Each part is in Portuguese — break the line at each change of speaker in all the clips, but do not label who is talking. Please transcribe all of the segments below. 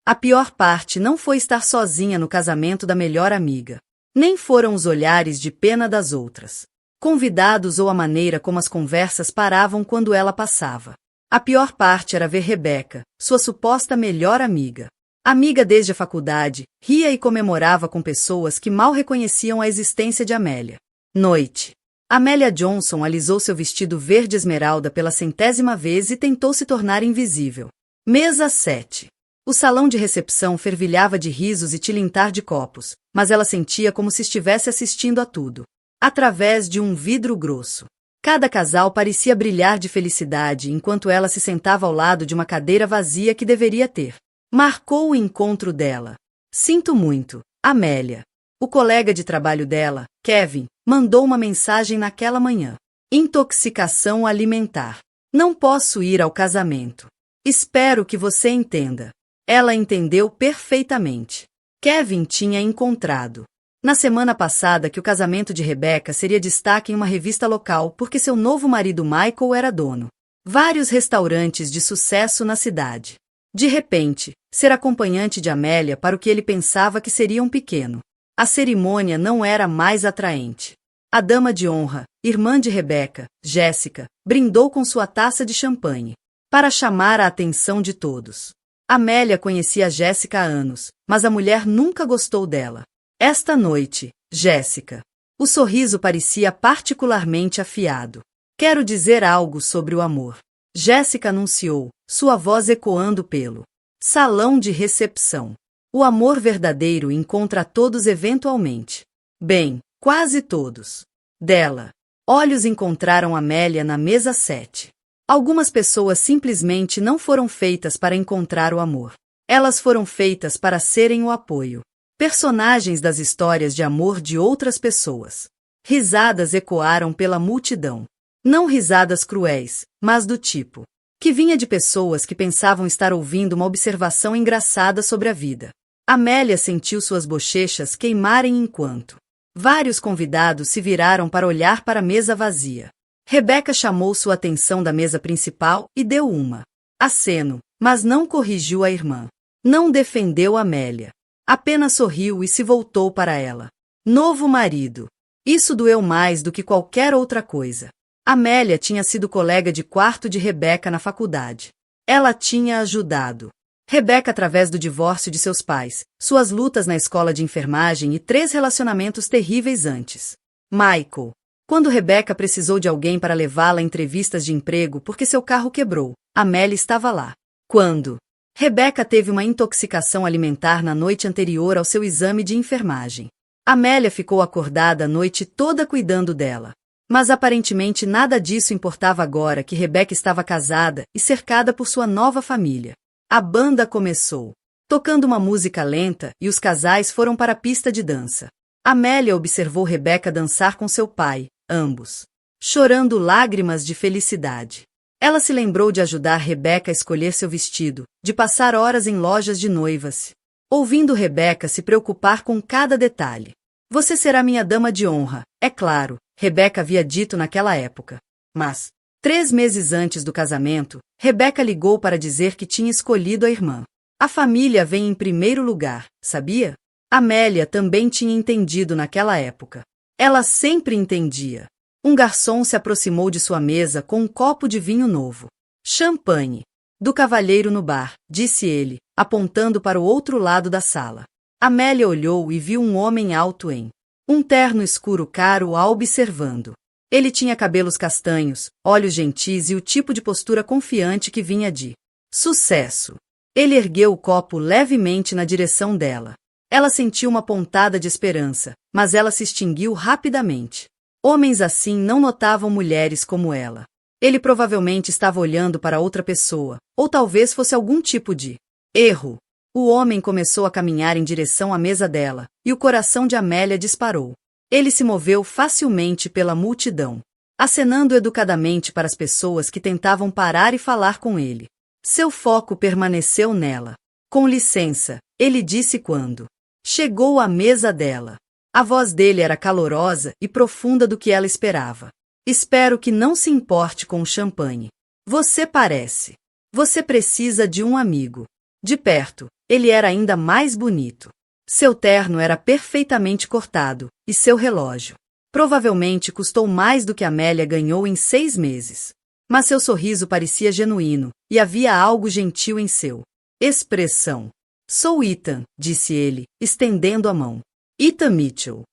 A pior parte não foi estar sozinha no casamento da melhor amiga. Nem foram os olhares de pena das outras convidados ou a maneira como as conversas paravam quando ela passava. A pior parte era ver Rebecca, sua suposta melhor amiga. Amiga desde a faculdade, ria e comemorava com pessoas que mal reconheciam a existência de Amélia. Noite. Amélia Johnson alisou seu vestido verde esmeralda pela 100ª vez e tentou se tornar invisível. Mesa 7. O salão de recepção fervilhava de risos e tilintar de copos, mas ela sentia como se estivesse assistindo a tudo através de um vidro grosso. Cada casal parecia brilhar de felicidade enquanto ela se sentava ao lado de uma cadeira vazia que deveria ter marcou o encontro dela. Sinto muito, Amélia. O colega de trabalho dela, Kevin, mandou uma mensagem naquela manhã. Intoxicação alimentar. Não posso ir ao casamento. Espero que você entenda. Ela entendeu perfeitamente. Kevin tinha encontrado na semana passada que o casamento de Rebecca seria destaque em uma revista local porque seu novo marido Michael era dono vários restaurantes de sucesso na cidade. De repente, ser acompanhante de Amélia para o que ele pensava que seria um pequeno. A cerimônia não era mais atraente. A dama de honra, irmã de Rebecca, Jéssica, brindou com sua taça de champanhe para chamar a atenção de todos. Amélia conhecia Jéssica há anos, mas a mulher nunca gostou dela. Esta noite, Jéssica. O sorriso parecia particularmente afiado. Quero dizer algo sobre o amor. Jéssica anunciou, sua voz ecoando pelo salão de recepção. O amor verdadeiro encontra todos eventualmente. Bem, quase todos. Dela. Olhos encontraram Amélia na mesa 7. Algumas pessoas simplesmente não foram feitas para encontrar o amor. Elas foram feitas para serem o apoio. Personagens das histórias de amor de outras pessoas. Risadas ecoaram pela multidão. Não risadas cruéis, mas do tipo que vinha de pessoas que pensavam estar ouvindo uma observação engraçada sobre a vida. Amélia sentiu suas bochechas queimarem enquanto vários convidados se viraram para olhar para a mesa vazia. Rebecca chamou sua atenção da mesa principal e deu uma aceno, mas não corrigiu a irmã. Não defendeu Amélia. Apenas sorriu e se voltou para ela. Novo marido. Isso doeu mais do que qualquer outra coisa. Amélia tinha sido colega de quarto de Rebecca na faculdade. Ela tinha ajudado Rebecca através do divórcio de seus pais, suas lutas na escola de enfermagem e 3 relacionamentos terríveis antes. Michael. Quando Rebecca precisou de alguém para levá-la a entrevistas de emprego porque seu carro quebrou, Amélia estava lá. Quando Rebecca teve uma intoxicação alimentar na noite anterior ao seu exame de enfermagem. Amélia ficou acordada a noite toda cuidando dela. Mas aparentemente nada disso importava agora que Rebecca estava casada e cercada por sua nova família. A banda começou, tocando uma música lenta, e os casais foram para a pista de dança. Amélia observou Rebecca dançar com seu pai, ambos chorando lágrimas de felicidade. Ela se lembrou de ajudar Rebecca a escolher seu vestido, de passar horas em lojas de noivas, ouvindo Rebecca se preocupar com cada detalhe. Você será minha dama de honra, é claro, Rebecca havia dito naquela época. Mas 3 meses antes do casamento, Rebecca ligou para dizer que tinha escolhido a irmã. A família vem em primeiro lugar, sabia? Amélia também tinha entendido naquela época. Ela sempre entendia. Um garçom se aproximou de sua mesa com um copo de vinho novo. Champanhe. Do cavalheiro no bar, disse ele, apontando para o outro lado da sala. Amélia olhou e viu um homem alto em um terno escuro caro a observando. Ele tinha cabelos castanhos, olhos gentis e o tipo de postura confiante que vinha de sucesso. Ele ergueu o copo levemente na direção dela. Ela sentiu uma pontada de esperança, mas ela se extinguiu rapidamente. Homens assim não notavam mulheres como ela. Ele provavelmente estava olhando para outra pessoa, ou talvez fosse algum tipo de erro. O homem começou a caminhar em direção à mesa dela, e o coração de Amélia disparou. Ele se moveu facilmente pela multidão, acenando educadamente para as pessoas que tentavam parar e falar com ele. Seu foco permaneceu nela. Com licença, ele disse quando chegou à mesa dela. A voz dele era calorosa e profunda do que ela esperava. Espero que não se importe com o champanhe. Você parece. Você precisa de um amigo. De perto, ele era ainda mais bonito. Seu terno era perfeitamente cortado, e seu relógio. Provavelmente custou mais do que Amélia ganhou em 6 meses. Mas seu sorriso parecia genuíno, e havia algo gentil em seu expressão. Sou Ethan, disse ele, estendendo a mão. Ethan Mitchell.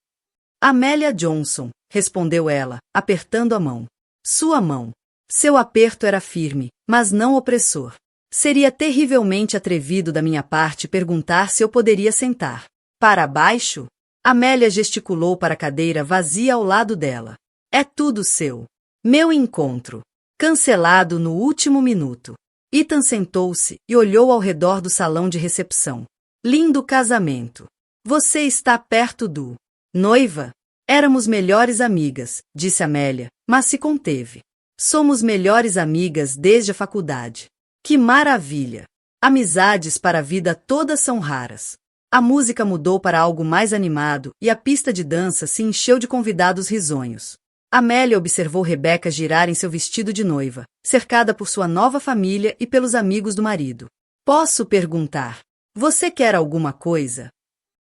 Amélia Johnson, respondeu ela, apertando a mão. Sua mão. Seu aperto era firme, mas não opressor. Seria terrivelmente atrevido da minha parte perguntar se eu poderia sentar. Para baixo? Amélia gesticulou para a cadeira vazia ao lado dela. É tudo seu. Meu encontro. Cancelado no último minuto. Ethan sentou-se e olhou ao redor do salão de recepção. Lindo casamento. Você está perto do... Noiva? Éramos melhores amigas, disse Amélia, mas se conteve. Somos melhores amigas desde a faculdade. Que maravilha! Amizades para a vida todas são raras. A música mudou para algo mais animado e a pista de dança se encheu de convidados risonhos. Amélia observou Rebecca girar em seu vestido de noiva, cercada por sua nova família e pelos amigos do marido. Posso perguntar? Você quer alguma coisa?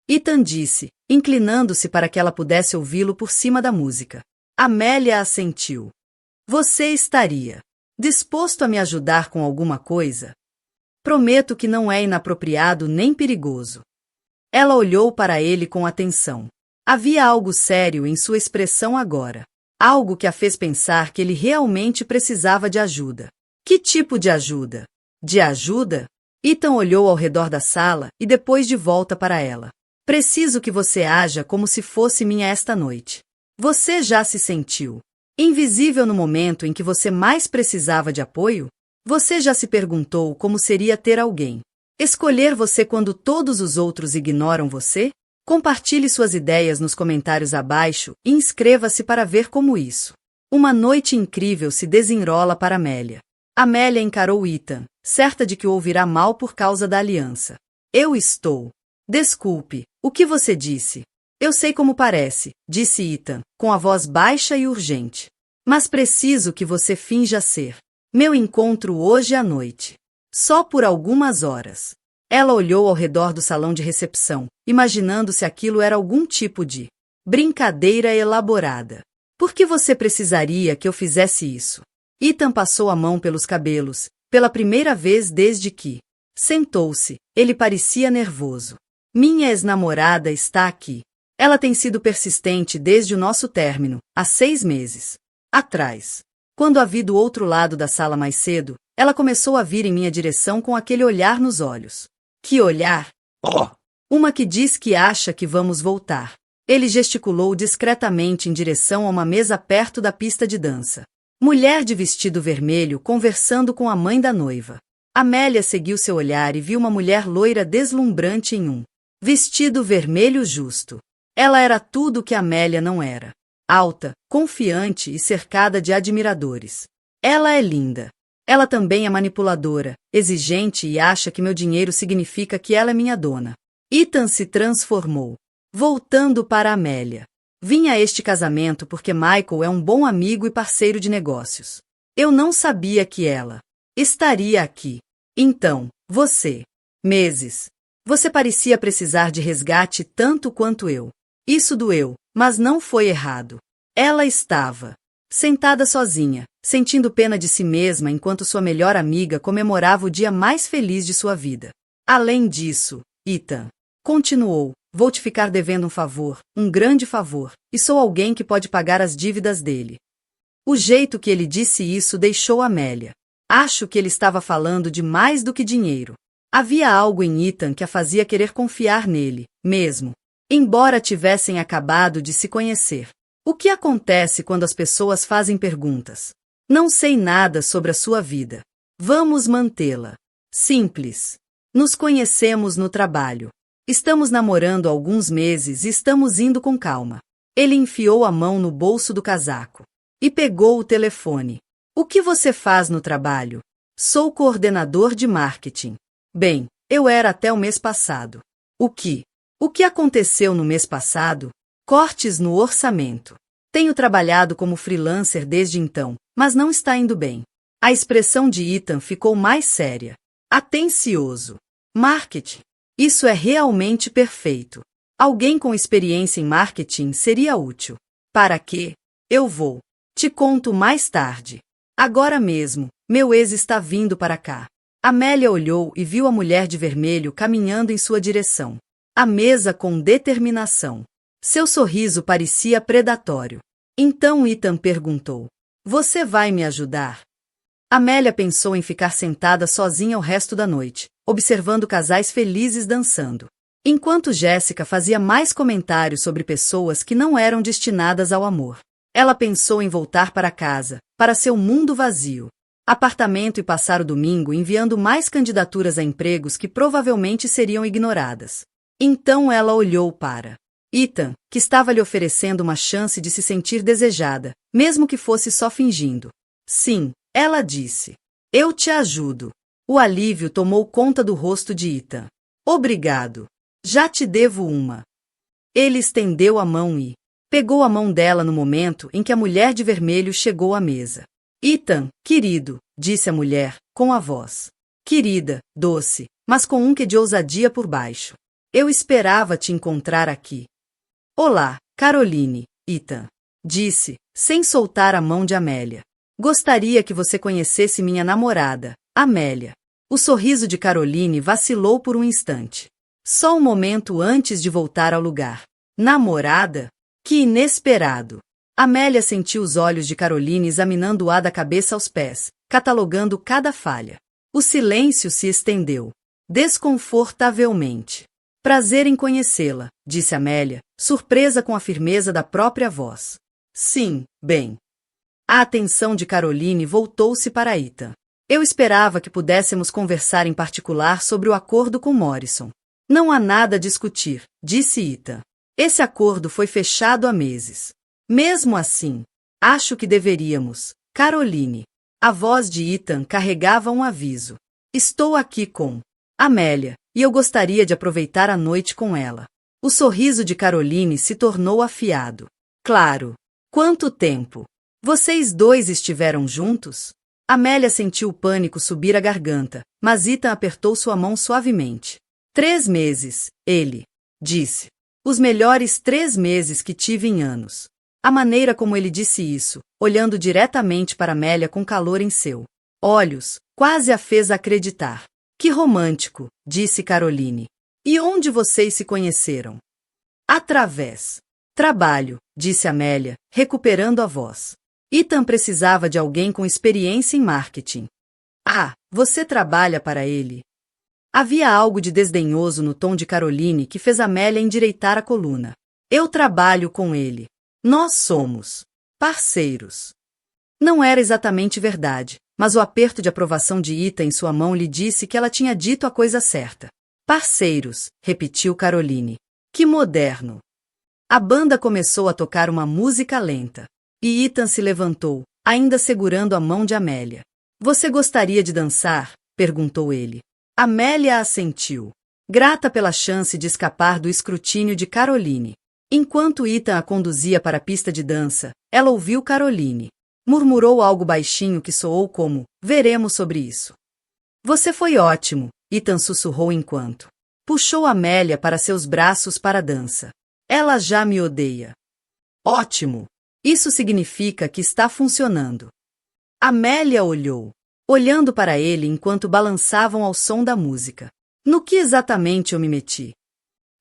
Ethan disse, inclinando-se para que ela pudesse ouvi-lo por cima da música. Amélia assentiu. Você estaria disposto a me ajudar com alguma coisa? Prometo que não é inapropriado nem perigoso. Ela olhou para ele com atenção. Havia algo sério em sua expressão agora. Algo que a fez pensar que ele realmente precisava de ajuda. Que tipo de ajuda? De ajuda? Ethan olhou ao redor da sala e depois de volta para ela. Preciso que você haja como se fosse minha esta noite. Você já se sentiu invisível no momento em que você mais precisava de apoio? Você já se perguntou como seria ter alguém escolher você quando todos os outros ignoram você? Compartilhe suas ideias nos comentários abaixo e inscreva-se para ver como isso. Uma noite incrível se desenrola para Amélia. Amélia encarou Ethan, certa de que o ouvirá mal por causa da aliança. Eu estou. Desculpe, o que você disse? Eu sei como parece, disse Ethan, com a voz baixa e urgente. Mas preciso que você finja ser. Meu encontro hoje à noite. Só por algumas horas. Ela olhou ao redor do salão de recepção, imaginando se aquilo era algum tipo de brincadeira elaborada. Por que você precisaria que eu fizesse isso? Ethan passou a mão pelos cabelos, pela primeira vez desde que sentou-se. Ele parecia nervoso. Minha ex-namorada está aqui. Ela tem sido persistente desde o nosso término, há 6 meses atrás. Quando a vi do outro lado da sala mais cedo, ela começou a vir em minha direção com aquele olhar nos olhos. Que olhar? Oh. Uma que diz que acha que vamos voltar. Ele gesticulou discretamente em direção a uma mesa perto da pista de dança. Mulher de vestido vermelho conversando com a mãe da noiva. Amélia seguiu seu olhar e viu uma mulher loira deslumbrante em um vestido vermelho justo. Ela era tudo o que Amélia não era. Alta, confiante e cercada de admiradores. Ela é linda. Ela também é manipuladora, exigente e acha que meu dinheiro significa que ela é minha dona. Ethan se transformou. Voltando para Amélia. Vim a este casamento porque Michael é um bom amigo e parceiro de negócios. Eu não sabia que ela estaria aqui. Então, você. Meses. Você parecia precisar de resgate tanto quanto eu. Isso doeu, mas não foi errado. Ela estava sentada sozinha, sentindo pena de si mesma enquanto sua melhor amiga comemorava o dia mais feliz de sua vida. Além disso, Ethan continuou, vou te ficar devendo um favor, um grande favor, e sou alguém que pode pagar as dívidas dele. O jeito que ele disse isso deixou Amélia. Acho que ele estava falando de mais do que dinheiro. Havia algo em Ethan que a fazia querer confiar nele, mesmo embora tivessem acabado de se conhecer. O que acontece quando as pessoas fazem perguntas? Não sei nada sobre a sua vida. Vamos mantê-la simples. Nos conhecemos no trabalho. Estamos namorando há alguns meses e estamos indo com calma. Ele enfiou a mão no bolso do casaco e pegou o telefone. O que você faz no trabalho? Sou coordenador de marketing. Bem, eu era até o mês passado. O que aconteceu no mês passado? Cortes no orçamento. Tenho trabalhado como freelancer desde então, mas não está indo bem. A expressão de Ethan ficou mais séria. Atencioso. Marketing. Isso é realmente perfeito. Alguém com experiência em marketing seria útil. Para quê? Eu vou. Te conto mais tarde. Agora mesmo, meu ex está vindo para cá. Amélia olhou e viu a mulher de vermelho caminhando em sua direção. A mesa com determinação. Seu sorriso parecia predatório. Então Ethan perguntou: Você vai me ajudar? Amélia pensou em ficar sentada sozinha o resto da noite, observando casais felizes dançando. Enquanto Jéssica fazia mais comentários sobre pessoas que não eram destinadas ao amor. Ela pensou em voltar para casa, para seu mundo vazio. Apartamento e passar o domingo enviando mais candidaturas a empregos que provavelmente seriam ignoradas. Então ela olhou para Ethan, que estava lhe oferecendo uma chance de se sentir desejada, mesmo que fosse só fingindo. Sim, ela disse. Eu te ajudo. O alívio tomou conta do rosto de Ethan. Obrigado. Já te devo uma. Ele estendeu a mão e pegou a mão dela no momento em que a mulher de vermelho chegou à mesa. Ethan, querido, disse a mulher, com a voz. Querida, doce, mas com um quê de ousadia por baixo. Eu esperava te encontrar aqui. Olá, Caroline, Ethan, disse, sem soltar a mão de Amélia. Gostaria que você conhecesse minha namorada, Amélia. O sorriso de Caroline vacilou por um instante. Só um momento antes de voltar ao lugar. Namorada? Que inesperado! Amélia sentiu os olhos de Caroline examinando-a da cabeça aos pés, catalogando cada falha. O silêncio se estendeu. Desconfortavelmente. Prazer em conhecê-la, disse Amélia, surpresa com a firmeza da própria voz. Sim, bem. A atenção de Caroline voltou-se para Ethan. Eu esperava que pudéssemos conversar em particular sobre o acordo com Morrison. Não há nada a discutir, disse Ethan. Esse acordo foi fechado há meses. Mesmo assim, acho que deveríamos. Caroline. A voz de Ethan carregava um aviso. Estou aqui com Amélia, e eu gostaria de aproveitar a noite com ela. O sorriso de Caroline se tornou afiado. Claro. Quanto tempo? Vocês dois estiveram juntos? Amélia sentiu o pânico subir a garganta, mas Ethan apertou sua mão suavemente. 3 meses, ele disse. Os melhores 3 meses que tive em anos. A maneira como ele disse isso, olhando diretamente para Amélia com calor em seu olhos, quase a fez acreditar. Que romântico, disse Caroline. E onde vocês se conheceram? Através. Trabalho, disse Amélia, recuperando a voz. Ethan precisava de alguém com experiência em marketing. Ah, você trabalha para ele? Havia algo de desdenhoso no tom de Caroline que fez Amélia endireitar a coluna. Eu trabalho com ele. Nós somos parceiros. Não era exatamente verdade, mas o aperto de aprovação de Ethan em sua mão lhe disse que ela tinha dito a coisa certa. Parceiros, repetiu Caroline. Que moderno. A banda começou a tocar uma música lenta. E Ethan se levantou, ainda segurando a mão de Amélia. Você gostaria de dançar? Perguntou ele. Amélia assentiu, grata pela chance de escapar do escrutínio de Caroline. Enquanto Ethan a conduzia para a pista de dança, ela ouviu Caroline. Murmurou algo baixinho que soou como, veremos sobre isso. Você foi ótimo, Ethan sussurrou enquanto puxou Amélia para seus braços para a dança. Ela já me odeia. Ótimo! Isso significa que está funcionando. Amélia olhou, olhando para ele enquanto balançavam ao som da música. No que exatamente eu me meti?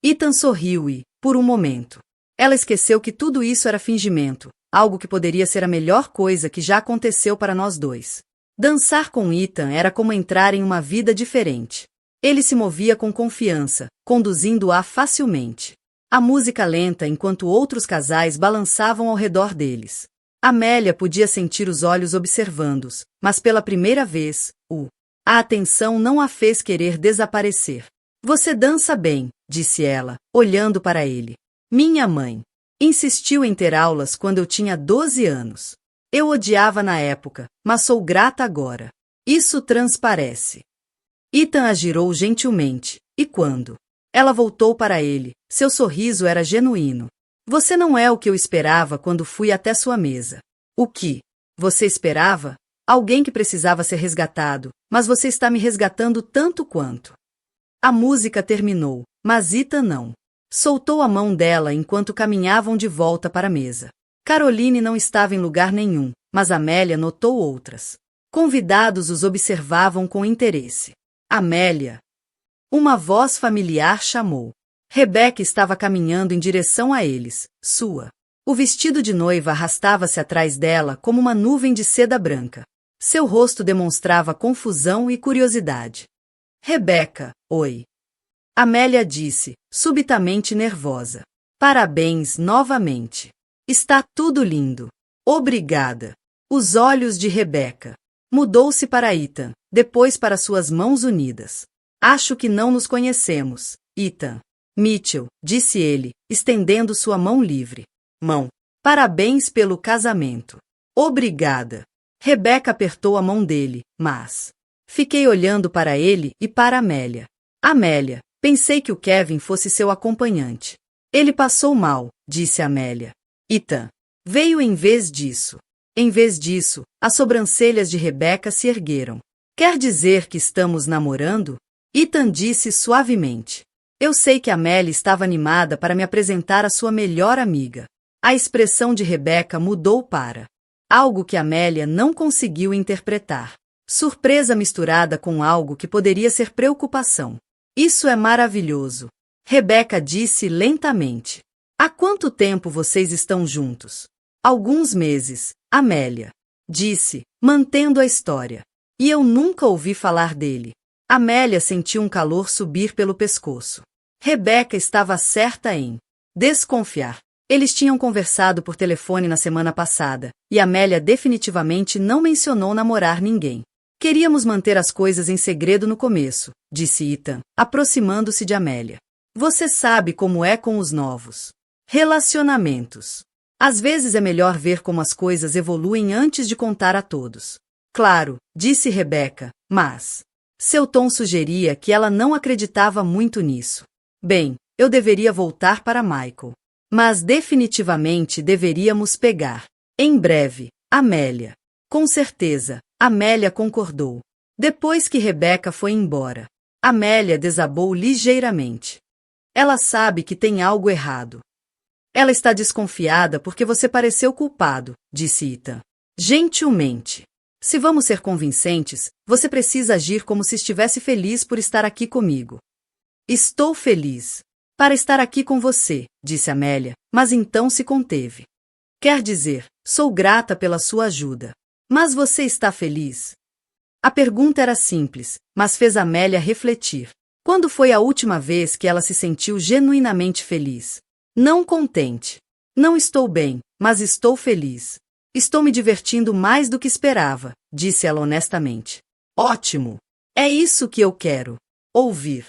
Ethan sorriu e, por um momento, ela esqueceu que tudo isso era fingimento, algo que poderia ser a melhor coisa que já aconteceu para nós dois. Dançar com Ethan era como entrar em uma vida diferente. Ele se movia com confiança, conduzindo-a facilmente. A música lenta enquanto outros casais balançavam ao redor deles. Amélia podia sentir os olhos observando-os, mas pela primeira vez, a atenção não a fez querer desaparecer. Você dança bem, disse ela, olhando para ele. Minha mãe insistiu em ter aulas quando eu tinha 12 anos. Eu odiava na época, mas sou grata agora. Isso transparece. Ethan a girou gentilmente, e quando ela voltou para ele, seu sorriso era genuíno. Você não é o que eu esperava quando fui até sua mesa. O que você esperava? Alguém que precisava ser resgatado, mas você está me resgatando tanto quanto. A música terminou, mas Ethan não. Soltou a mão dela enquanto caminhavam de volta para a mesa. Caroline não estava em lugar nenhum, mas Amélia notou outras. Convidados os observavam com interesse. Amélia. Uma voz familiar chamou. Rebecca estava caminhando em direção a eles, sua. O vestido de noiva arrastava-se atrás dela como uma nuvem de seda branca. Seu rosto demonstrava confusão e curiosidade. Rebecca, oi. Amélia disse, subitamente nervosa. Parabéns novamente. Está tudo lindo. Obrigada. Os olhos de Rebecca. Mudou-se para Ethan, depois para suas mãos unidas. Acho que não nos conhecemos, Ethan. Mitchell, disse ele, estendendo sua mão livre. Mão. Parabéns pelo casamento. Obrigada. Rebecca apertou a mão dele, mas... Fiquei olhando para ele e para Amélia. Amélia, pensei que o Kevin fosse seu acompanhante. Ele passou mal, disse Amélia. Ethan. Veio em vez disso. Em vez disso, as sobrancelhas de Rebecca se ergueram. Quer dizer que estamos namorando? Ethan disse suavemente. Eu sei que Amélia estava animada para me apresentar a sua melhor amiga. A expressão de Rebecca mudou para algo que Amélia não conseguiu interpretar. Surpresa misturada com algo que poderia ser preocupação. Isso é maravilhoso. Rebecca disse lentamente. Há quanto tempo vocês estão juntos? Alguns meses, Amélia disse, mantendo a história. E eu nunca ouvi falar dele. Amélia sentiu um calor subir pelo pescoço. Rebecca estava certa em desconfiar. Eles tinham conversado por telefone na semana passada, e Amélia definitivamente não mencionou namorar ninguém. Queríamos manter as coisas em segredo no começo, disse Ethan, aproximando-se de Amélia. Você sabe como é com os novos relacionamentos. Às vezes é melhor ver como as coisas evoluem antes de contar a todos. Claro, disse Rebecca, mas... Seu tom sugeria que ela não acreditava muito nisso. Bem, eu deveria voltar para Michael. Mas definitivamente deveríamos pegar. Em breve, Amélia. Com certeza, Amélia concordou. Depois que Rebecca foi embora, Amélia desabou ligeiramente. Ela sabe que tem algo errado. Ela está desconfiada porque você pareceu culpado, disse Ethan. Gentilmente. Se vamos ser convincentes, você precisa agir como se estivesse feliz por estar aqui comigo. Estou feliz. Para estar aqui com você, disse Amélia, mas então se conteve. Quer dizer, sou grata pela sua ajuda. Mas você está feliz? A pergunta era simples, mas fez Amélia refletir. Quando foi a última vez que ela se sentiu genuinamente feliz? Não contente. Não estou bem, mas estou feliz. Estou me divertindo mais do que esperava, disse ela honestamente. Ótimo! É isso que eu quero ouvir.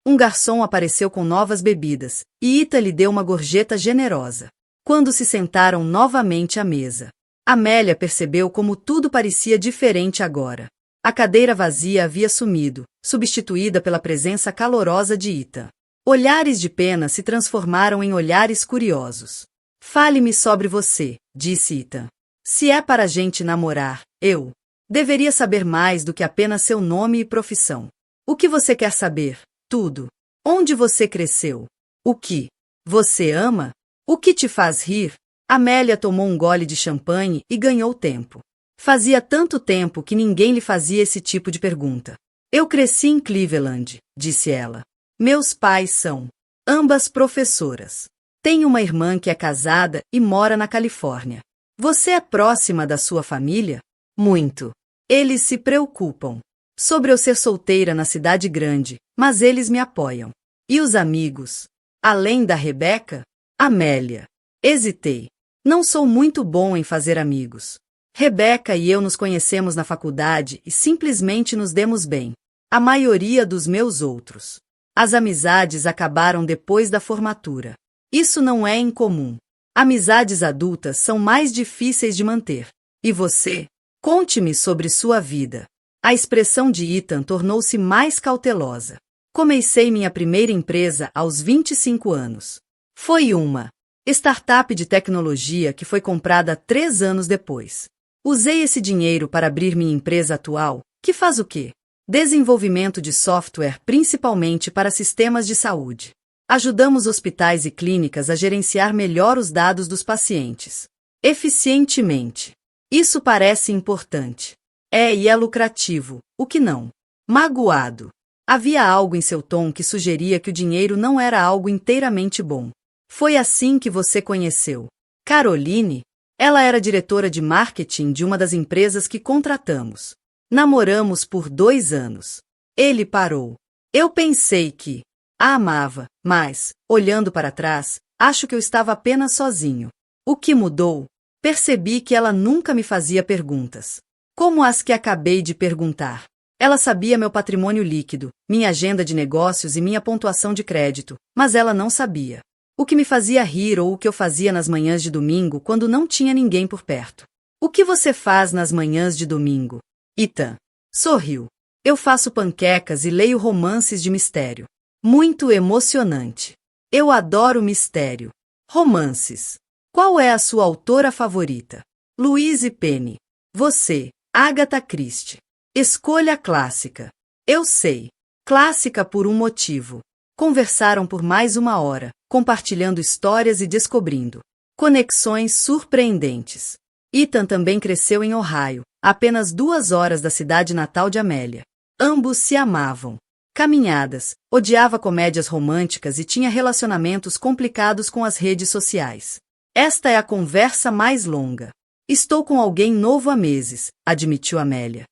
Um garçom apareceu com novas bebidas, e Ethan lhe deu uma gorjeta generosa. Quando se sentaram novamente à mesa, Amélia percebeu como tudo parecia diferente agora. A cadeira vazia havia sumido, substituída pela presença calorosa de Ethan. Olhares de pena se transformaram em olhares curiosos. Fale-me sobre você, disse Ethan. Se é para a gente namorar, eu deveria saber mais do que apenas seu nome e profissão. O que você quer saber? Tudo. Onde você cresceu? O que você ama? O que te faz rir? Amélia tomou um gole de champanhe e ganhou tempo. Fazia tanto tempo que ninguém lhe fazia esse tipo de pergunta. Eu cresci em Cleveland, disse ela. Meus pais são ambas professoras. Tenho uma irmã que é casada e mora na Califórnia. Você é próxima da sua família? Muito. Eles se preocupam sobre eu ser solteira na cidade grande, mas eles me apoiam. E os amigos? Além da Rebecca? Amélia. Hesitei. Não sou muito bom em fazer amigos. Rebecca e eu nos conhecemos na faculdade e simplesmente nos demos bem. A maioria dos meus outros. As amizades acabaram depois da formatura. Isso não é incomum. Amizades adultas são mais difíceis de manter. E você? Conte-me sobre sua vida. A expressão de Ethan tornou-se mais cautelosa. Comecei minha primeira empresa aos 25 anos. Foi uma startup de tecnologia que foi comprada 3 anos depois. Usei esse dinheiro para abrir minha empresa atual, que faz o quê? Desenvolvimento de software principalmente para sistemas de saúde. Ajudamos hospitais e clínicas a gerenciar melhor os dados dos pacientes. Eficientemente. Isso parece importante. E é lucrativo, o que não? Magoado. Havia algo em seu tom que sugeria que o dinheiro não era algo inteiramente bom. Foi assim que você conheceu Caroline? Ela era diretora de marketing de uma das empresas que contratamos. Namoramos por 2 anos. Ele parou. Eu pensei que a amava, mas, olhando para trás, acho que eu estava apenas sozinho. O que mudou? Percebi que ela nunca me fazia perguntas. Como as que acabei de perguntar. Ela sabia meu patrimônio líquido, minha agenda de negócios e minha pontuação de crédito, mas ela não sabia o que me fazia rir ou o que eu fazia nas manhãs de domingo quando não tinha ninguém por perto. O que você faz nas manhãs de domingo? Ethan sorriu. Eu faço panquecas e leio romances de mistério. Muito emocionante. Eu adoro mistério. Romances. Qual é a sua autora favorita? Louise Penny. Você, Agatha Christie. Escolha clássica. Eu sei. Clássica por um motivo. Conversaram por mais 1 hora, compartilhando histórias e descobrindo conexões surpreendentes. Ethan também cresceu em Ohio, a apenas 2 horas da cidade natal de Amélia. Ambos se amavam. Caminhadas, odiava comédias românticas e tinha relacionamentos complicados com as redes sociais. Esta é a conversa mais longa. Estou com alguém novo há meses, admitiu Amélia.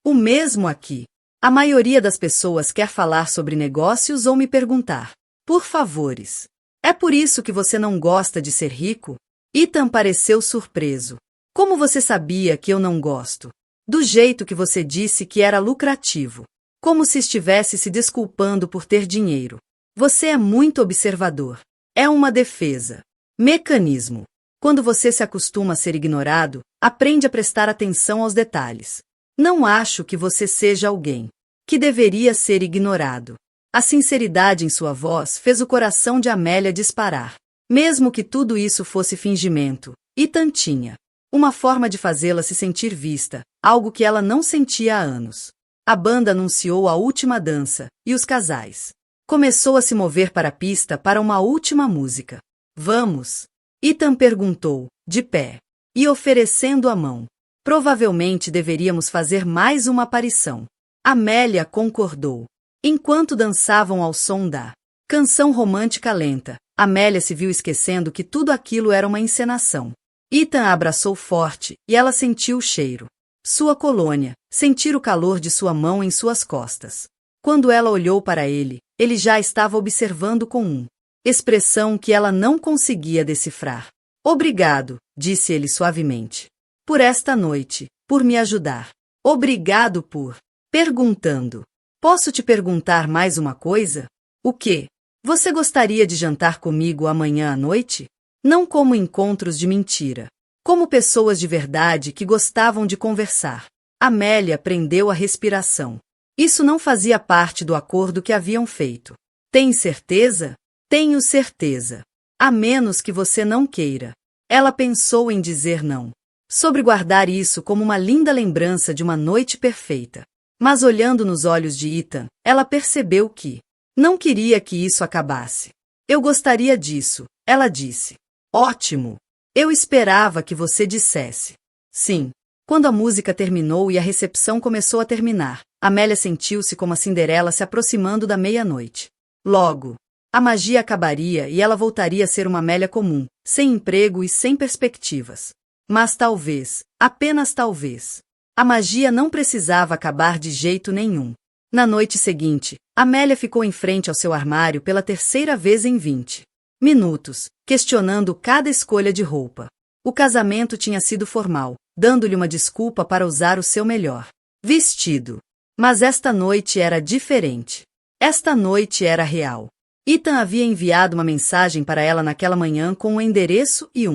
O mesmo aqui. A maioria das pessoas quer falar sobre negócios ou me perguntar, por favores. É por isso que você não gosta de ser rico? Ethan pareceu surpreso. Como você sabia que eu não gosto? Do jeito que você disse que era lucrativo. Como se estivesse se desculpando por ter dinheiro. Você é muito observador. É uma defesa. Mecanismo. Quando você se acostuma a ser ignorado, aprende a prestar atenção aos detalhes. Não acho que você seja alguém que deveria ser ignorado. A sinceridade em sua voz fez o coração de Amélia disparar. Mesmo que tudo isso fosse fingimento, Ethan tinha uma forma de fazê-la se sentir vista, algo que ela não sentia há anos. A banda anunciou a última dança, e os casais começou a se mover para a pista para uma última música. Vamos? Ethan perguntou, de pé, e oferecendo a mão. Provavelmente deveríamos fazer mais uma aparição. Amélia concordou. Enquanto dançavam ao som da canção romântica lenta, Amélia se viu esquecendo que tudo aquilo era uma encenação. Ethan a abraçou forte, e ela sentiu o cheiro. Sua colônia, sentir o calor de sua mão em suas costas. Quando ela olhou para ele, ele já estava observando com uma expressão que ela não conseguia decifrar. Obrigado, disse ele suavemente. Por esta noite, por me ajudar. Obrigado por perguntando. Posso te perguntar mais uma coisa? O quê? Você gostaria de jantar comigo amanhã à noite? Não como encontros de mentira. Como pessoas de verdade que gostavam de conversar. Amélia prendeu a respiração. Isso não fazia parte do acordo que haviam feito. Tem certeza? Tenho certeza. A menos que você não queira. Ela pensou em dizer não. Sobre guardar isso como uma linda lembrança de uma noite perfeita. Mas olhando nos olhos de Ethan, ela percebeu que não queria que isso acabasse. Eu gostaria disso, ela disse. Ótimo! Eu esperava que você dissesse. Sim. Quando a música terminou e a recepção começou a terminar, Amélia sentiu-se como a Cinderela se aproximando da meia-noite. Logo, a magia acabaria e ela voltaria a ser uma Amélia comum, sem emprego e sem perspectivas. Mas talvez, apenas talvez, a magia não precisava acabar de jeito nenhum. Na noite seguinte, Amélia ficou em frente ao seu armário pela 3ª vez em 20 minutos, questionando cada escolha de roupa. O casamento tinha sido formal, dando-lhe uma desculpa para usar o seu melhor vestido. Mas esta noite era diferente. Esta noite era real. Ethan havia enviado uma mensagem para ela naquela manhã com um endereço e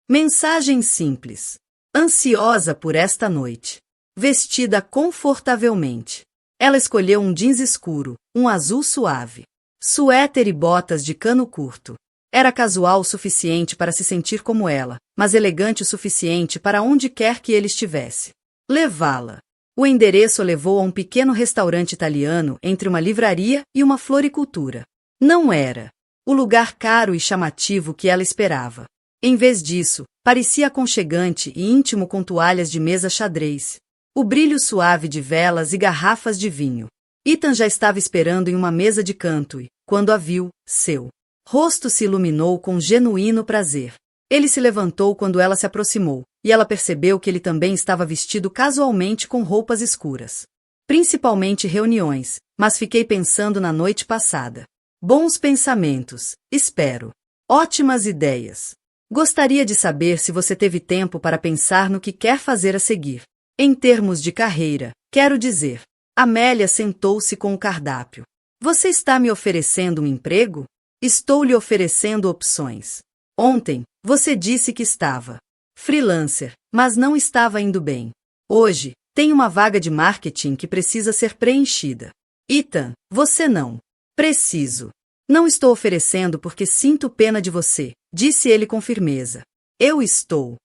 mensagem simples. Ansiosa por esta noite. Vestida confortavelmente. Ela escolheu um jeans escuro, um azul suave, suéter e botas de cano curto. Era casual o suficiente para se sentir como ela, mas elegante o suficiente para onde quer que ele estivesse. Levá-la. O endereço levou a um pequeno restaurante italiano entre uma livraria e uma floricultura. Não era o lugar caro e chamativo que ela esperava. Em vez disso, parecia aconchegante e íntimo com toalhas de mesa xadrez, o brilho suave de velas e garrafas de vinho. Ethan já estava esperando em uma mesa de canto e, quando a viu, seu rosto se iluminou com genuíno prazer. Ele se levantou quando ela se aproximou, e ela percebeu que ele também estava vestido casualmente com roupas escuras. Principalmente reuniões, mas fiquei pensando na noite passada. Bons pensamentos, espero. Ótimas ideias. Gostaria de saber se você teve tempo para pensar no que quer fazer a seguir. Em termos de carreira, quero dizer. Amélia sentou-se com o cardápio. Você está me oferecendo um emprego? Estou lhe oferecendo opções. Ontem, você disse que estava freelancer, mas não estava indo bem. Hoje, tem uma vaga de marketing que precisa ser preenchida. Ethan, você não. Preciso. Não estou oferecendo porque sinto pena de você, disse ele com firmeza. Eu estou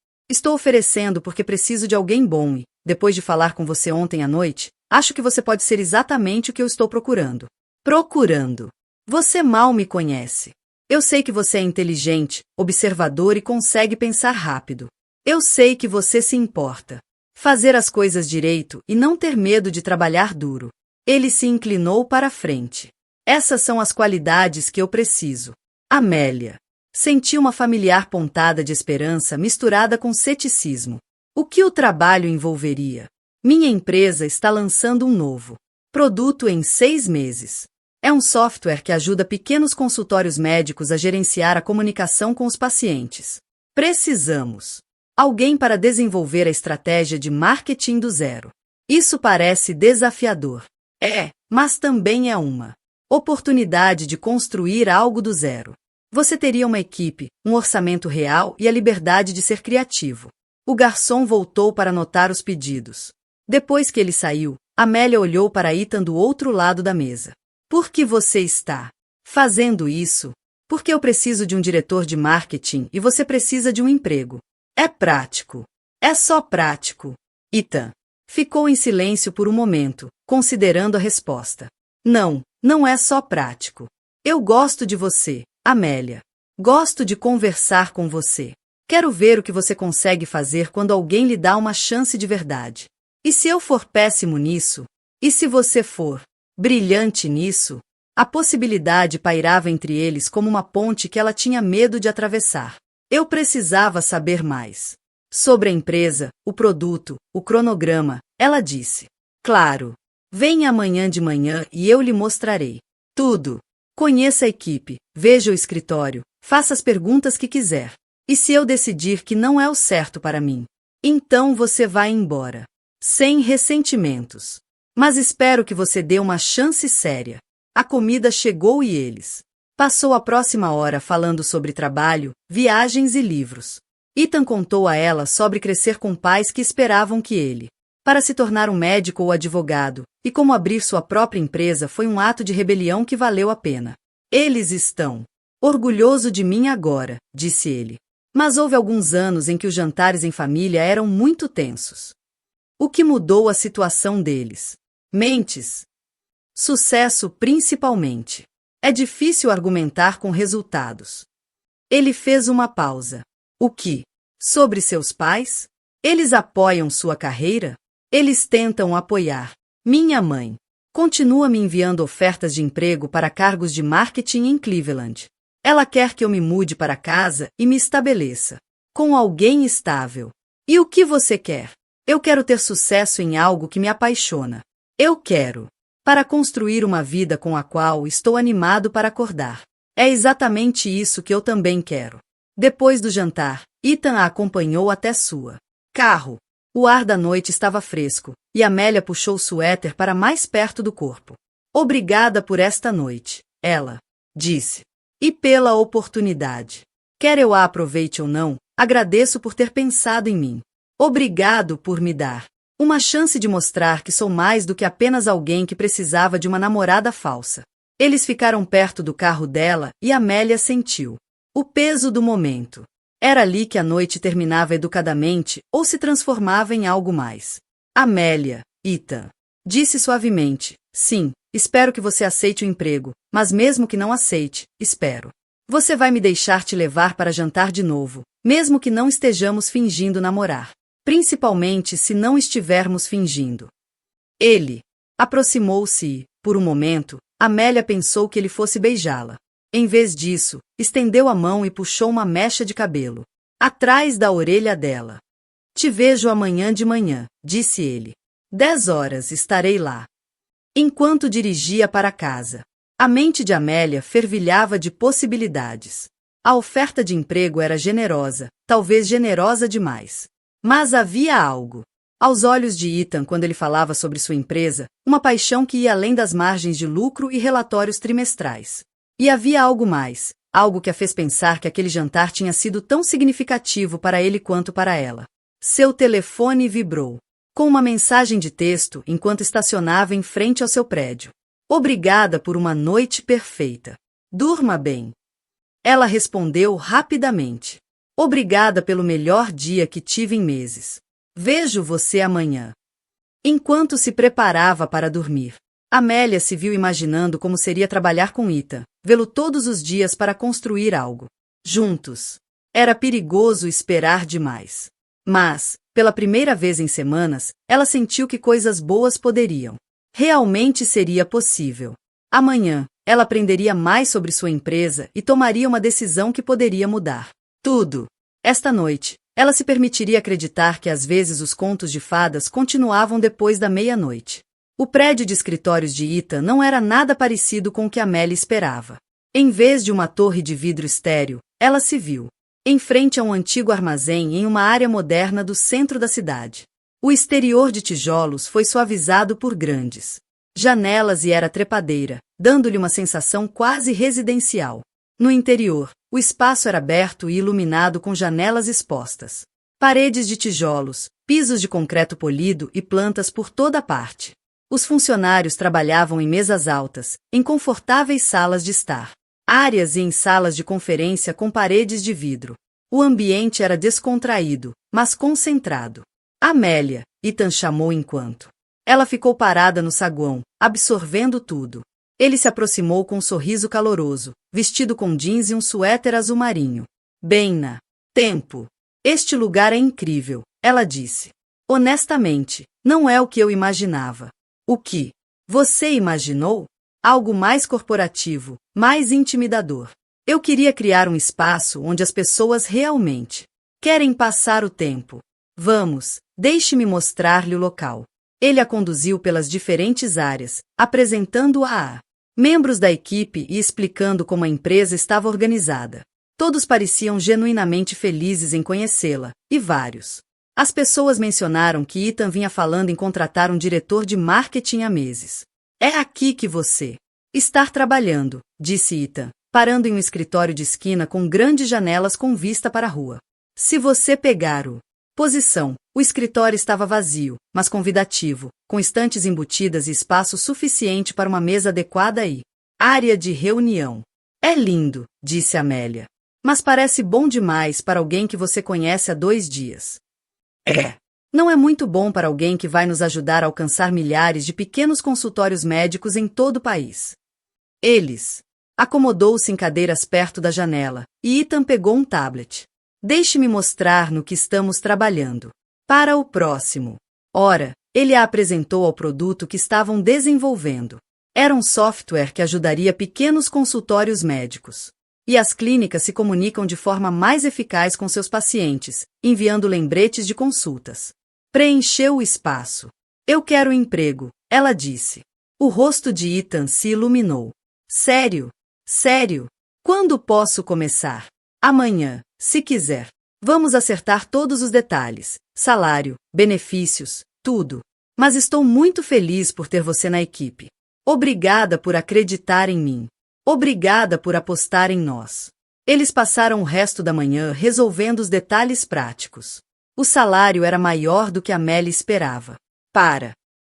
oferecendo porque preciso de alguém bom e, depois de falar com você ontem à noite, acho que você pode ser exatamente o que eu estou procurando. Procurando. Você mal me conhece. Eu sei que você é inteligente, observador e consegue pensar rápido. Eu sei que você se importa. Fazer as coisas direito e não ter medo de trabalhar duro. Ele se inclinou para a frente. Essas são as qualidades que eu preciso. Amélia. Senti uma familiar pontada de esperança misturada com ceticismo. O que o trabalho envolveria? Minha empresa está lançando um novo produto em 6 meses. É um software que ajuda pequenos consultórios médicos a gerenciar a comunicação com os pacientes. Precisamos. Alguém para desenvolver a estratégia de marketing do zero. Isso parece desafiador. Mas também é uma oportunidade de construir algo do zero. Você teria uma equipe, um orçamento real e a liberdade de ser criativo. O garçom voltou para anotar os pedidos. Depois que ele saiu, Amélia olhou para Ethan do outro lado da mesa. Por que você está fazendo isso? Porque eu preciso de um diretor de marketing e você precisa de um emprego. É prático. É só prático. Ethan ficou em silêncio por um momento, considerando a resposta. Não é só prático. Eu gosto de você, Amélia. Gosto de conversar com você. Quero ver o que você consegue fazer quando alguém lhe dá uma chance de verdade. E se eu for péssimo nisso? E se você for brilhante nisso? A possibilidade pairava entre eles como uma ponte que ela tinha medo de atravessar. Eu precisava saber mais. Sobre a empresa, o produto, o cronograma, ela disse. Claro. Venha amanhã de manhã e eu lhe mostrarei tudo. Conheça a equipe, veja o escritório, faça as perguntas que quiser. E se eu decidir que não é o certo para mim? Então você vai embora. Sem ressentimentos. Mas espero que você dê uma chance séria. A comida chegou e eles passou a próxima hora falando sobre trabalho, viagens e livros. Ethan contou a ela sobre crescer com pais que esperavam que ele para se tornar um médico ou advogado, e como abrir sua própria empresa foi um ato de rebelião que valeu a pena. Eles estão orgulhoso de mim agora, disse ele. Mas houve alguns anos em que os jantares em família eram muito tensos. O que mudou a situação deles? Mentes. Sucesso principalmente. É difícil argumentar com resultados. Ele fez uma pausa. O que? Sobre seus pais? Eles apoiam sua carreira? Eles tentam apoiar. Minha mãe continua me enviando ofertas de emprego para cargos de marketing em Cleveland. Ela quer que eu me mude para casa e me estabeleça com alguém estável. E o que você quer? Eu quero ter sucesso em algo que me apaixona. Eu quero para construir uma vida com a qual estou animado para acordar. É exatamente isso que eu também quero. Depois do jantar, Ethan a acompanhou até sua carro. O ar da noite estava fresco, e Amélia puxou o suéter para mais perto do corpo. Obrigada por esta noite, ela disse. E pela oportunidade. Quer eu a aproveite ou não, agradeço por ter pensado em mim. Obrigado por me dar uma chance de mostrar que sou mais do que apenas alguém que precisava de uma namorada falsa. Eles ficaram perto do carro dela e Amélia sentiu o peso do momento. Era ali que a noite terminava educadamente ou se transformava em algo mais. Amélia, Ethan. Disse suavemente. Sim, espero que você aceite o emprego, mas mesmo que não aceite, espero. Você vai me deixar te levar para jantar de novo, mesmo que não estejamos fingindo namorar. Principalmente se não estivermos fingindo. Ele aproximou-se e, por um momento, Amélia pensou que ele fosse beijá-la. Em vez disso, estendeu a mão e puxou uma mecha de cabelo atrás da orelha dela. Te vejo amanhã de manhã, disse ele. 10 horas estarei lá. Enquanto dirigia para casa, a mente de Amélia fervilhava de possibilidades. A oferta de emprego era generosa, talvez generosa demais. Mas havia algo. Aos olhos de Ethan, quando ele falava sobre sua empresa, uma paixão que ia além das margens de lucro e relatórios trimestrais. E havia algo mais, algo que a fez pensar que aquele jantar tinha sido tão significativo para ele quanto para ela. Seu telefone vibrou. Com uma mensagem de texto enquanto estacionava em frente ao seu prédio. Obrigada por uma noite perfeita. Durma bem. Ela respondeu rapidamente. Obrigada pelo melhor dia que tive em meses. Vejo você amanhã. Enquanto se preparava para dormir, Amélia se viu imaginando como seria trabalhar com Ethan, vê-lo todos os dias para construir algo. Juntos. Era perigoso esperar demais. Mas, pela primeira vez em semanas, ela sentiu que coisas boas poderiam. Realmente seria possível. Amanhã, ela aprenderia mais sobre sua empresa e tomaria uma decisão que poderia mudar tudo. Esta noite, ela se permitiria acreditar que às vezes os contos de fadas continuavam depois da meia-noite. O prédio de escritórios de Ethan não era nada parecido com o que Amélia esperava. Em vez de uma torre de vidro estéril, ela se viu em frente a um antigo armazém em uma área moderna do centro da cidade. O exterior de tijolos foi suavizado por grandes janelas e era trepadeira, dando-lhe uma sensação quase residencial. No interior, o espaço era aberto e iluminado com janelas expostas. Paredes de tijolos, pisos de concreto polido e plantas por toda parte. Os funcionários trabalhavam em mesas altas, em confortáveis salas de estar. Áreas e em salas de conferência com paredes de vidro. O ambiente era descontraído, mas concentrado. Amélia, Ethan chamou enquanto. Ela ficou parada no saguão, absorvendo tudo. Ele se aproximou com um sorriso caloroso, vestido com jeans e um suéter azul marinho. Bem tempo. Este lugar é incrível, ela disse. Honestamente, não é o que eu imaginava. O que você imaginou? Algo mais corporativo, mais intimidador. Eu queria criar um espaço onde as pessoas realmente querem passar o tempo. Vamos, deixe-me mostrar-lhe o local. Ele a conduziu pelas diferentes áreas, apresentando-a a membros da equipe e explicando como a empresa estava organizada. Todos pareciam genuinamente felizes em conhecê-la, e vários. As pessoas mencionaram que Ethan vinha falando em contratar um diretor de marketing há meses. É aqui que você está trabalhando, disse Ethan, parando em um escritório de esquina com grandes janelas com vista para a rua. Se você pegar o posição, o escritório estava vazio, mas convidativo, com estantes embutidas e espaço suficiente para uma mesa adequada e área de reunião. É lindo, disse Amélia. Mas parece bom demais para alguém que você conhece há 2 dias. Não é muito bom para alguém que vai nos ajudar a alcançar milhares de pequenos consultórios médicos em todo o país. Eles. Acomodou-se em cadeiras perto da janela, e Ethan pegou um tablet. Deixe-me mostrar no que estamos trabalhando. Para o próximo. Ora, ele a apresentou ao produto que estavam desenvolvendo. Era um software que ajudaria pequenos consultórios médicos. E as clínicas se comunicam de forma mais eficaz com seus pacientes, enviando lembretes de consultas. Preencheu o espaço. Eu quero emprego, ela disse. O rosto de Ethan se iluminou. Sério? Sério? Quando posso começar? Amanhã, se quiser. Vamos acertar todos os detalhes, salário, benefícios, tudo. Mas estou muito feliz por ter você na equipe. Obrigada por acreditar em mim. Obrigada por apostar em nós. Eles passaram o resto da manhã resolvendo os detalhes práticos. O salário era maior do que Amélia esperava.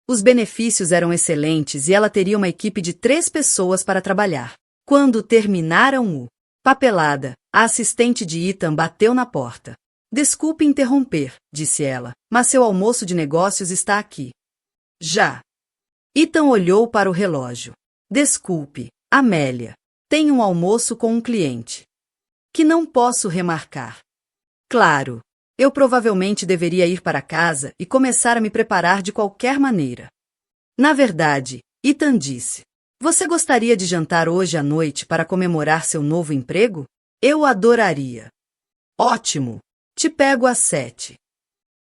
Os benefícios eram excelentes e ela teria uma equipe de 3 pessoas para trabalhar. Quando terminaram o papelada, a assistente de Ethan bateu na porta. Desculpe interromper, disse ela, mas seu almoço de negócios está aqui. Já. Ethan olhou para o relógio. Desculpe, Amélia. Tenho um almoço com um cliente. Que não posso remarcar. Claro. Eu provavelmente deveria ir para casa e começar a me preparar de qualquer maneira. Na verdade, Ethan disse. Você gostaria de jantar hoje à noite para comemorar seu novo emprego? Eu adoraria. Ótimo. Te pego às 7.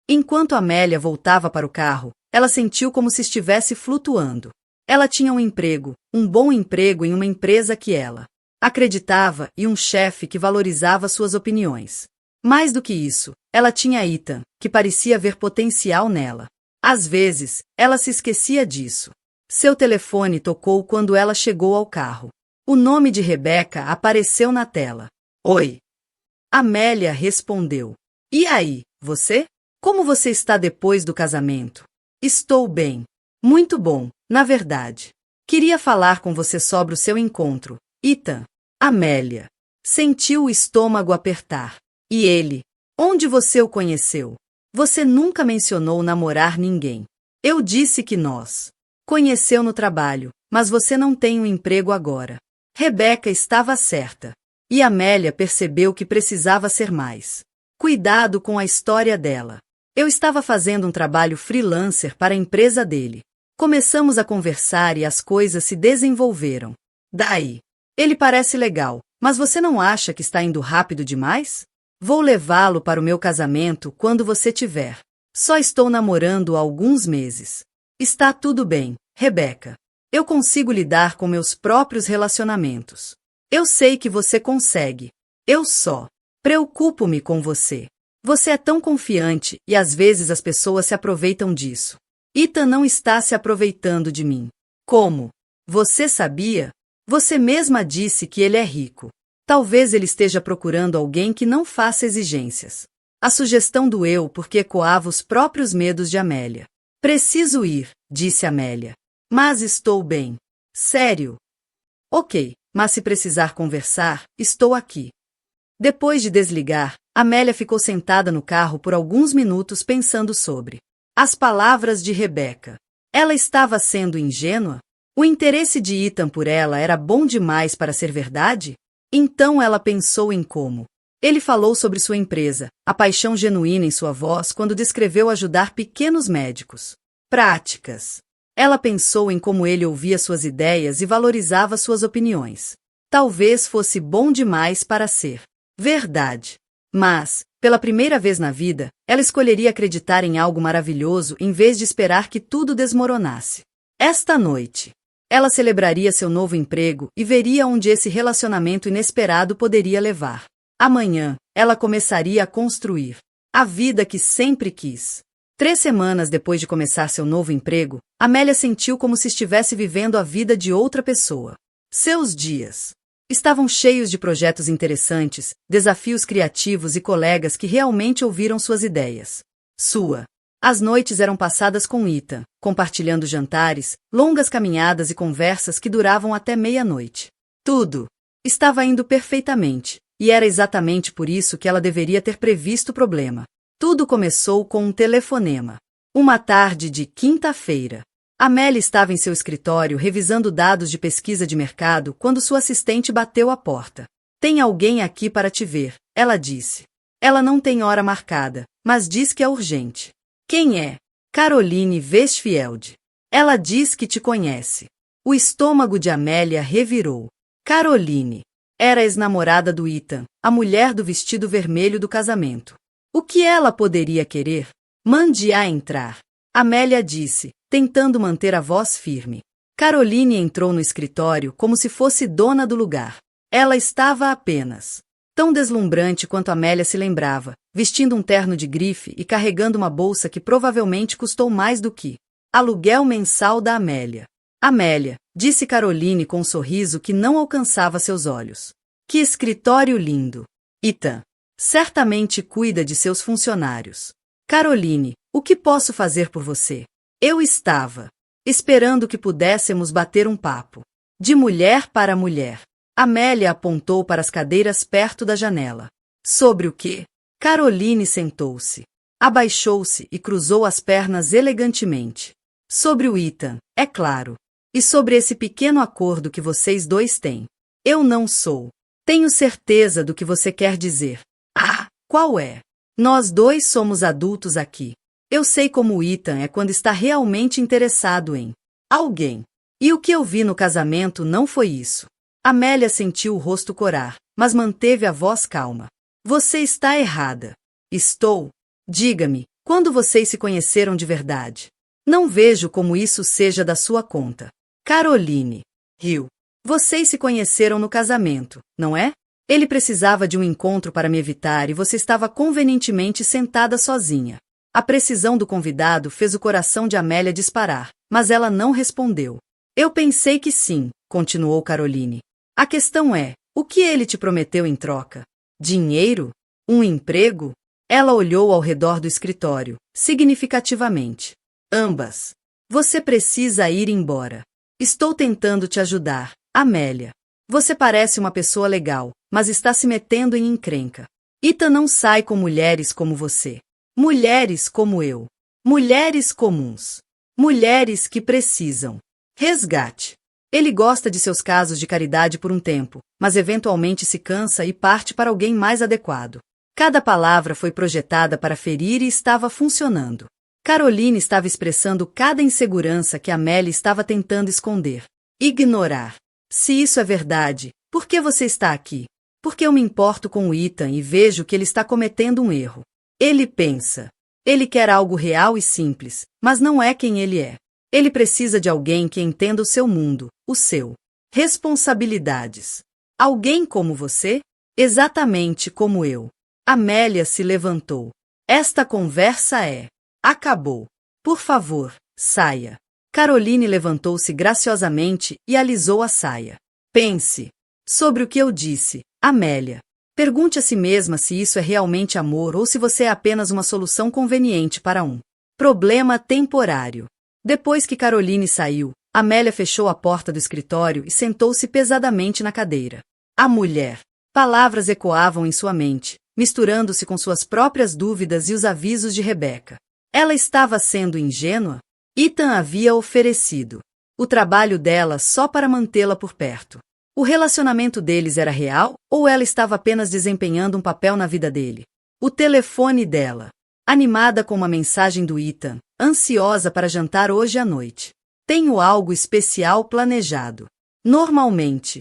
Enquanto Amélia voltava para o carro, ela sentiu como se estivesse flutuando. Ela tinha um emprego, um bom emprego em uma empresa que ela acreditava e um chefe que valorizava suas opiniões. Mais do que isso, ela tinha Ethan, que parecia ver potencial nela. Às vezes, ela se esquecia disso. Seu telefone tocou quando ela chegou ao carro. O nome de Rebecca apareceu na tela. Oi. Amélia respondeu. E aí, você? Como você está depois do casamento? Estou bem. Muito bom, na verdade. Queria falar com você sobre o seu encontro, Ethan. Amélia. Sentiu o estômago apertar. E ele? Onde você o conheceu? Você nunca mencionou namorar ninguém. Eu disse que nós conheceu no trabalho, mas você não tem um emprego agora. Rebecca estava certa. E Amélia percebeu que precisava ser mais cuidado com a história dela. Eu estava fazendo um trabalho freelancer para a empresa dele. Começamos a conversar e as coisas se desenvolveram. Daí. Ele parece legal, mas você não acha que está indo rápido demais? Vou levá-lo para o meu casamento quando você tiver. Só estou namorando há alguns meses. Está tudo bem, Rebecca. Eu consigo lidar com meus próprios relacionamentos. Eu sei que você consegue. Eu só preocupo-me com você. Você é tão confiante e às vezes as pessoas se aproveitam disso. Ethan não está se aproveitando de mim. Como? Você sabia? Você mesma disse que ele é rico. Talvez ele esteja procurando alguém que não faça exigências. A sugestão doeu porque ecoava os próprios medos de Amélia. Preciso ir, disse Amélia. Mas estou bem. Sério? Ok, mas se precisar conversar, estou aqui. Depois de desligar, Amélia ficou sentada no carro por alguns minutos pensando sobre as palavras de Rebecca. Ela estava sendo ingênua? O interesse de Ethan por ela era bom demais para ser verdade? Então ela pensou em como ele falou sobre sua empresa, a paixão genuína em sua voz quando descreveu ajudar pequenos médicos. Práticas. Ela pensou em como ele ouvia suas ideias e valorizava suas opiniões. Talvez fosse bom demais para ser verdade. Mas, pela primeira vez na vida, ela escolheria acreditar em algo maravilhoso em vez de esperar que tudo desmoronasse. Esta noite, ela celebraria seu novo emprego e veria onde esse relacionamento inesperado poderia levar. Amanhã, ela começaria a construir a vida que sempre quis. 3 semanas depois de começar seu novo emprego, Amélia sentiu como se estivesse vivendo a vida de outra pessoa. Seus dias estavam cheios de projetos interessantes, desafios criativos e colegas que realmente ouviram suas ideias. As noites eram passadas com Ethan, compartilhando jantares, longas caminhadas e conversas que duravam até meia-noite. Tudo estava indo perfeitamente, e era exatamente por isso que ela deveria ter previsto o problema. Tudo começou com um telefonema. Uma tarde de quinta-feira. Amélia estava em seu escritório revisando dados de pesquisa de mercado quando sua assistente bateu à porta. Tem alguém aqui para te ver, ela disse. Ela não tem hora marcada, mas diz que é urgente. Quem é? Caroline Westfield. Ela diz que te conhece. O estômago de Amélia revirou. Caroline era a ex-namorada do Ethan, a mulher do vestido vermelho do casamento. O que ela poderia querer? Mande-a entrar. Amélia disse, tentando manter a voz firme. Caroline entrou no escritório como se fosse dona do lugar. Ela estava apenas tão deslumbrante quanto Amélia se lembrava, vestindo um terno de grife e carregando uma bolsa que provavelmente custou mais do que aluguel mensal da Amélia. Amélia, disse Caroline com um sorriso que não alcançava seus olhos. Que escritório lindo! Ethan certamente cuida de seus funcionários. Caroline, o que posso fazer por você? Eu estava esperando que pudéssemos bater um papo. De mulher para mulher. Amélia apontou para as cadeiras perto da janela. Sobre o quê? Caroline sentou-se. Abaixou-se e cruzou as pernas elegantemente. Sobre o Ethan, é claro. E sobre esse pequeno acordo que vocês dois têm. Eu não sou. Tenho certeza do que você quer dizer. Ah, qual é? Nós dois somos adultos aqui. Eu sei como o Ethan é quando está realmente interessado em alguém. E o que eu vi no casamento não foi isso. Amélia sentiu o rosto corar, mas manteve a voz calma. Você está errada. Estou. Diga-me, quando vocês se conheceram de verdade? Não vejo como isso seja da sua conta. Caroline. Riu. Vocês se conheceram no casamento, não é? Ele precisava de um encontro para me evitar e você estava convenientemente sentada sozinha. A precisão do convidado fez o coração de Amélia disparar, mas ela não respondeu. Eu pensei que sim, continuou Caroline. A questão é, o que ele te prometeu em troca? Dinheiro? Um emprego? Ela olhou ao redor do escritório, significativamente. Ambas. Você precisa ir embora. Estou tentando te ajudar, Amélia. Você parece uma pessoa legal, mas está se metendo em encrenca. Ethan não sai com mulheres como você. Mulheres como eu. Mulheres comuns. Mulheres que precisam. Resgate. Ele gosta de seus casos de caridade por um tempo, mas eventualmente se cansa e parte para alguém mais adequado. Cada palavra foi projetada para ferir e estava funcionando. Caroline estava expressando cada insegurança que Amélia estava tentando esconder. Ignorar. Se isso é verdade, por que você está aqui? Porque eu me importo com o Ethan e vejo que ele está cometendo um erro. Ele pensa. Ele quer algo real e simples, mas não é quem ele é. Ele precisa de alguém que entenda o seu mundo, o seu. Responsabilidades. Alguém como você? Exatamente como eu. Amélia se levantou. Esta conversa é. Acabou. Por favor, saia. Caroline levantou-se graciosamente e alisou a saia. Pense. Sobre o que eu disse, Amélia. Pergunte a si mesma se isso é realmente amor ou se você é apenas uma solução conveniente para um problema temporário. Depois que Caroline saiu, Amélia fechou a porta do escritório e sentou-se pesadamente na cadeira. A mulher. Palavras ecoavam em sua mente, misturando-se com suas próprias dúvidas e os avisos de Rebeca. Ela estava sendo ingênua? Ethan havia oferecido o trabalho dela só para mantê-la por perto. O relacionamento deles era real ou ela estava apenas desempenhando um papel na vida dele? O telefone dela. Animada com uma mensagem do Ethan, ansiosa para jantar hoje à noite. Tenho algo especial planejado. Normalmente,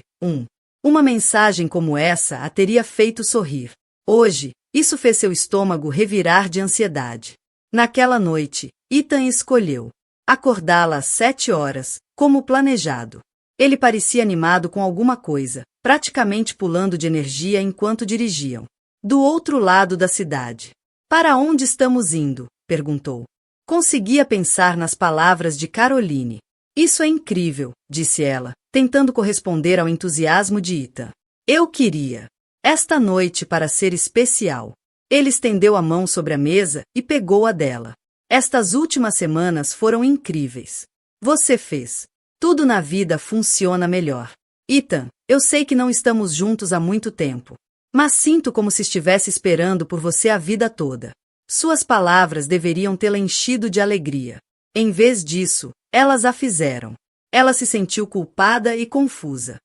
uma mensagem como essa a teria feito sorrir. Hoje, isso fez seu estômago revirar de ansiedade. Naquela noite, Ethan escolheu acordá-la às 7 horas, como planejado. Ele parecia animado com alguma coisa, praticamente pulando de energia enquanto dirigiam. Do outro lado da cidade. Para onde estamos indo? Perguntou. Conseguia pensar nas palavras de Caroline. Isso é incrível, disse ela, tentando corresponder ao entusiasmo de Ethan. Eu queria esta noite para ser especial. Ele estendeu a mão sobre a mesa e pegou a dela. Estas últimas semanas foram incríveis. Você fez. Tudo na vida funciona melhor. Ethan, eu sei que não estamos juntos há muito tempo. Mas sinto como se estivesse esperando por você a vida toda. Suas palavras deveriam tê-la enchido de alegria. Em vez disso, elas a fizeram. Ela se sentiu culpada e confusa.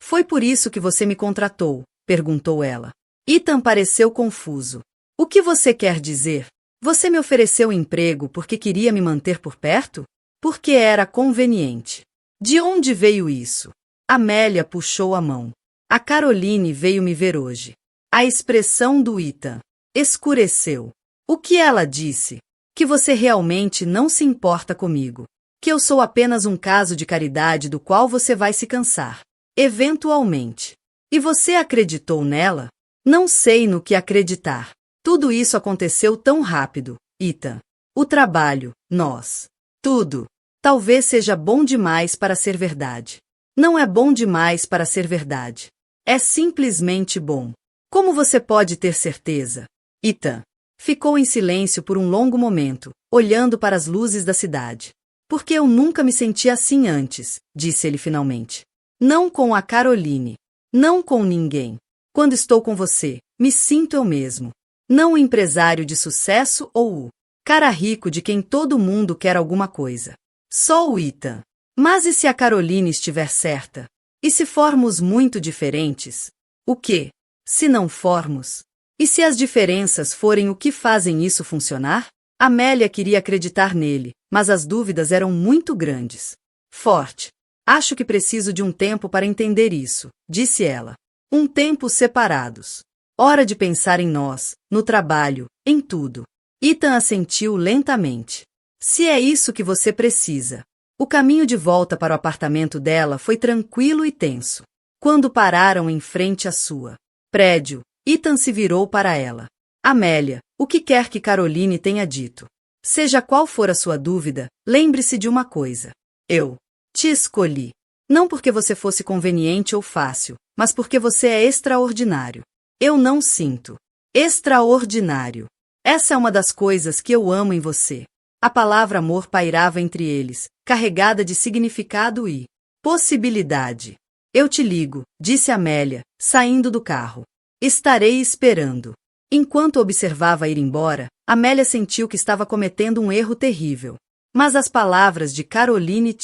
Foi por isso que você me contratou? Perguntou ela. Ethan pareceu confuso. O que você quer dizer? Você me ofereceu emprego porque queria me manter por perto? Porque era conveniente. De onde veio isso? Amélia puxou a mão. A Caroline veio me ver hoje. A expressão do Ethan escureceu. O que ela disse? Que você realmente não se importa comigo. Que eu sou apenas um caso de caridade do qual você vai se cansar. Eventualmente. E você acreditou nela? Não sei no que acreditar. Tudo isso aconteceu tão rápido, Ethan. O trabalho, nós. Tudo. Talvez seja bom demais para ser verdade. Não é bom demais para ser verdade. É simplesmente bom. Como você pode ter certeza? Ethan ficou em silêncio por um longo momento, olhando para as luzes da cidade. Porque eu nunca me senti assim antes, disse ele finalmente. Não com a Caroline. Não com ninguém. Quando estou com você, me sinto eu mesmo. Não o empresário de sucesso ou o cara rico de quem todo mundo quer alguma coisa. Só o Ethan. Mas e se a Caroline estiver certa? E se formos muito diferentes? O quê? Se não formos? E se as diferenças forem o que fazem isso funcionar? Amélia queria acreditar nele, mas as dúvidas eram muito grandes. Forte. Acho que preciso de um tempo para entender isso, disse ela. Um tempo separados. Hora de pensar em nós, no trabalho, em tudo. Ethan assentiu lentamente. Se é isso que você precisa. O caminho de volta para o apartamento dela foi tranquilo e tenso. Quando pararam em frente à sua prédio, Ethan se virou para ela. Amélia, o que quer que Caroline tenha dito. Seja qual for a sua dúvida, lembre-se de uma coisa. Eu te escolhi. Não porque você fosse conveniente ou fácil, mas porque você é extraordinário. Eu não sinto. Extraordinário. Essa é uma das coisas que eu amo em você. A palavra amor pairava entre eles, carregada de significado e possibilidade. Eu te ligo, disse Amélia, saindo do carro. Estarei esperando. Enquanto observava ir embora, Amélia sentiu que estava cometendo um erro terrível. Mas as palavras de Caroline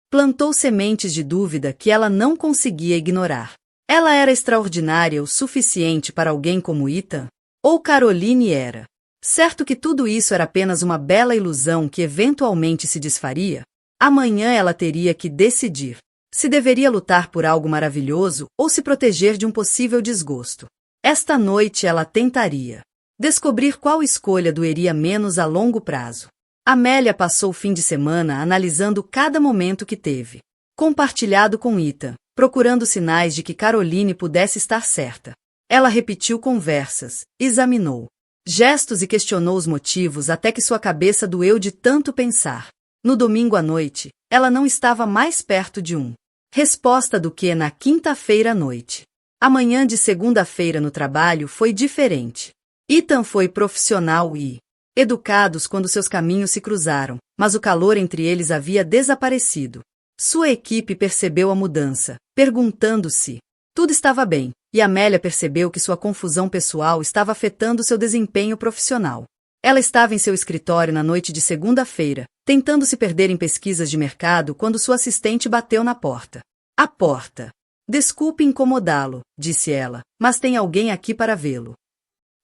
plantou sementes de dúvida que ela não conseguia ignorar. Ela era extraordinária o suficiente para alguém como Ethan? Ou Caroline era? Certo que tudo isso era apenas uma bela ilusão que eventualmente se desfaria? Amanhã ela teria que decidir se deveria lutar por algo maravilhoso ou se proteger de um possível desgosto. Esta noite ela tentaria descobrir qual escolha doeria menos a longo prazo. Amélia passou o fim de semana analisando cada momento que teve compartilhado com Ethan, procurando sinais de que Caroline pudesse estar certa. Ela repetiu conversas, examinou gestos e questionou os motivos até que sua cabeça doeu de tanto pensar. No domingo à noite, ela não estava mais perto de resposta do que na quinta-feira à noite. A manhã de segunda-feira no trabalho foi diferente. Ethan foi profissional e educados quando seus caminhos se cruzaram, mas o calor entre eles havia desaparecido. Sua equipe percebeu a mudança, perguntando se tudo estava bem, e Amélia percebeu que sua confusão pessoal estava afetando seu desempenho profissional. Ela estava em seu escritório na noite de segunda-feira, tentando se perder em pesquisas de mercado quando sua assistente bateu na porta. A porta. Desculpe incomodá-lo, disse ela, mas tem alguém aqui para vê-lo.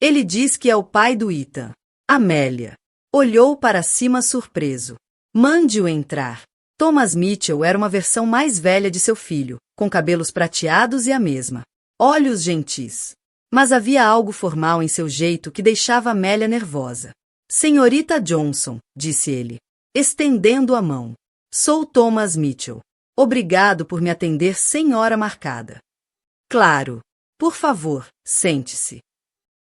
Ele diz que é o pai do Ethan. Amélia olhou para cima surpreso. Mande-o entrar. Thomas Mitchell era uma versão mais velha de seu filho, com cabelos prateados e a mesma olhos gentis. Mas havia algo formal em seu jeito que deixava Amélia nervosa. Senhorita Johnson, disse ele, estendendo a mão. Sou Thomas Mitchell. Obrigado por me atender sem hora marcada. Claro. Por favor, sente-se.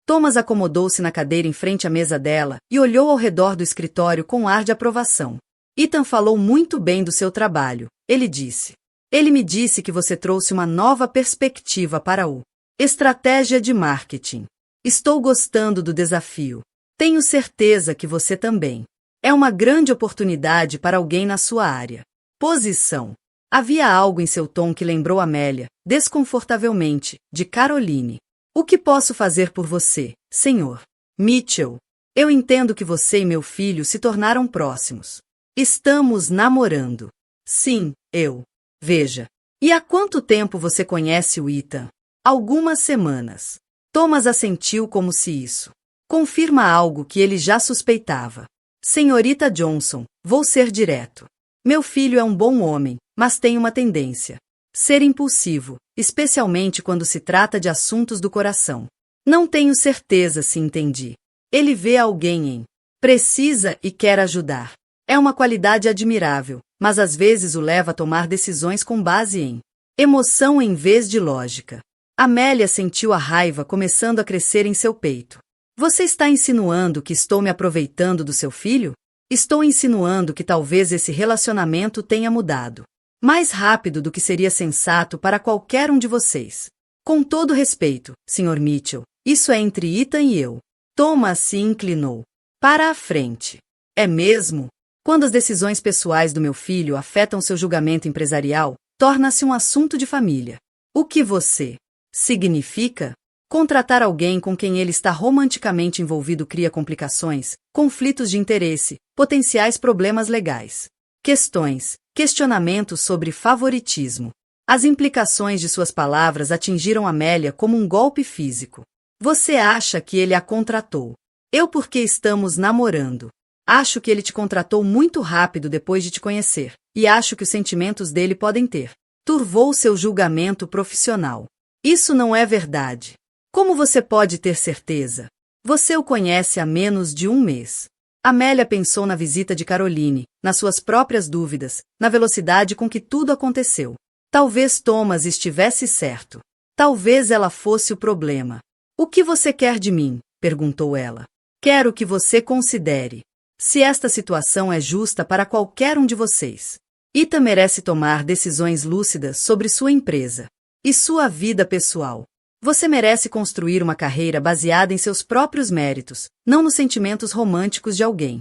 Thomas acomodou-se na cadeira em frente à mesa dela e olhou ao redor do escritório com ar de aprovação. Ethan falou muito bem do seu trabalho, ele disse. Ele me disse que você trouxe uma nova perspectiva para o estratégia de marketing. Estou gostando do desafio. Tenho certeza que você também. É uma grande oportunidade para alguém na sua área. Posição. Havia algo em seu tom que lembrou Amélia, desconfortavelmente, de Caroline. O que posso fazer por você, senhor Mitchell? Eu entendo que você e meu filho se tornaram próximos. Estamos namorando. Sim, eu. Veja. E há quanto tempo você conhece o Ethan? Algumas semanas. Thomas assentiu como se isso confirma algo que ele já suspeitava. Senhorita Johnson, vou ser direto. Meu filho é um bom homem, mas tem uma tendência. Ser impulsivo, especialmente quando se trata de assuntos do coração. Não tenho certeza se entendi. Ele vê alguém precisa e quer ajudar. É uma qualidade admirável, mas às vezes o leva a tomar decisões com base em emoção em vez de lógica. Amélia sentiu a raiva começando a crescer em seu peito. Você está insinuando que estou me aproveitando do seu filho? Estou insinuando que talvez esse relacionamento tenha mudado mais rápido do que seria sensato para qualquer um de vocês. Com todo respeito, Sr. Mitchell, isso é entre Ethan e eu. Thomas se inclinou para a frente. É mesmo? Quando as decisões pessoais do meu filho afetam seu julgamento empresarial, torna-se um assunto de família. O que você significa? Contratar alguém com quem ele está romanticamente envolvido cria complicações, conflitos de interesse, potenciais problemas legais. Questões, questionamentos sobre favoritismo. As implicações de suas palavras atingiram Amélia como um golpe físico. Você acha que ele a contratou? Eu porque estamos namorando. Acho que ele te contratou muito rápido depois de te conhecer, e acho que os sentimentos dele podem ter turvou seu julgamento profissional. Isso não é verdade. Como você pode ter certeza? Você o conhece há menos de um mês. Amélia pensou na visita de Caroline, nas suas próprias dúvidas, na velocidade com que tudo aconteceu. Talvez Thomas estivesse certo. Talvez ela fosse o problema. O que você quer de mim? Perguntou ela. Quero que você considere se esta situação é justa para qualquer um de vocês. Ethan merece tomar decisões lúcidas sobre sua empresa e sua vida pessoal. Você merece construir uma carreira baseada em seus próprios méritos, não nos sentimentos românticos de alguém.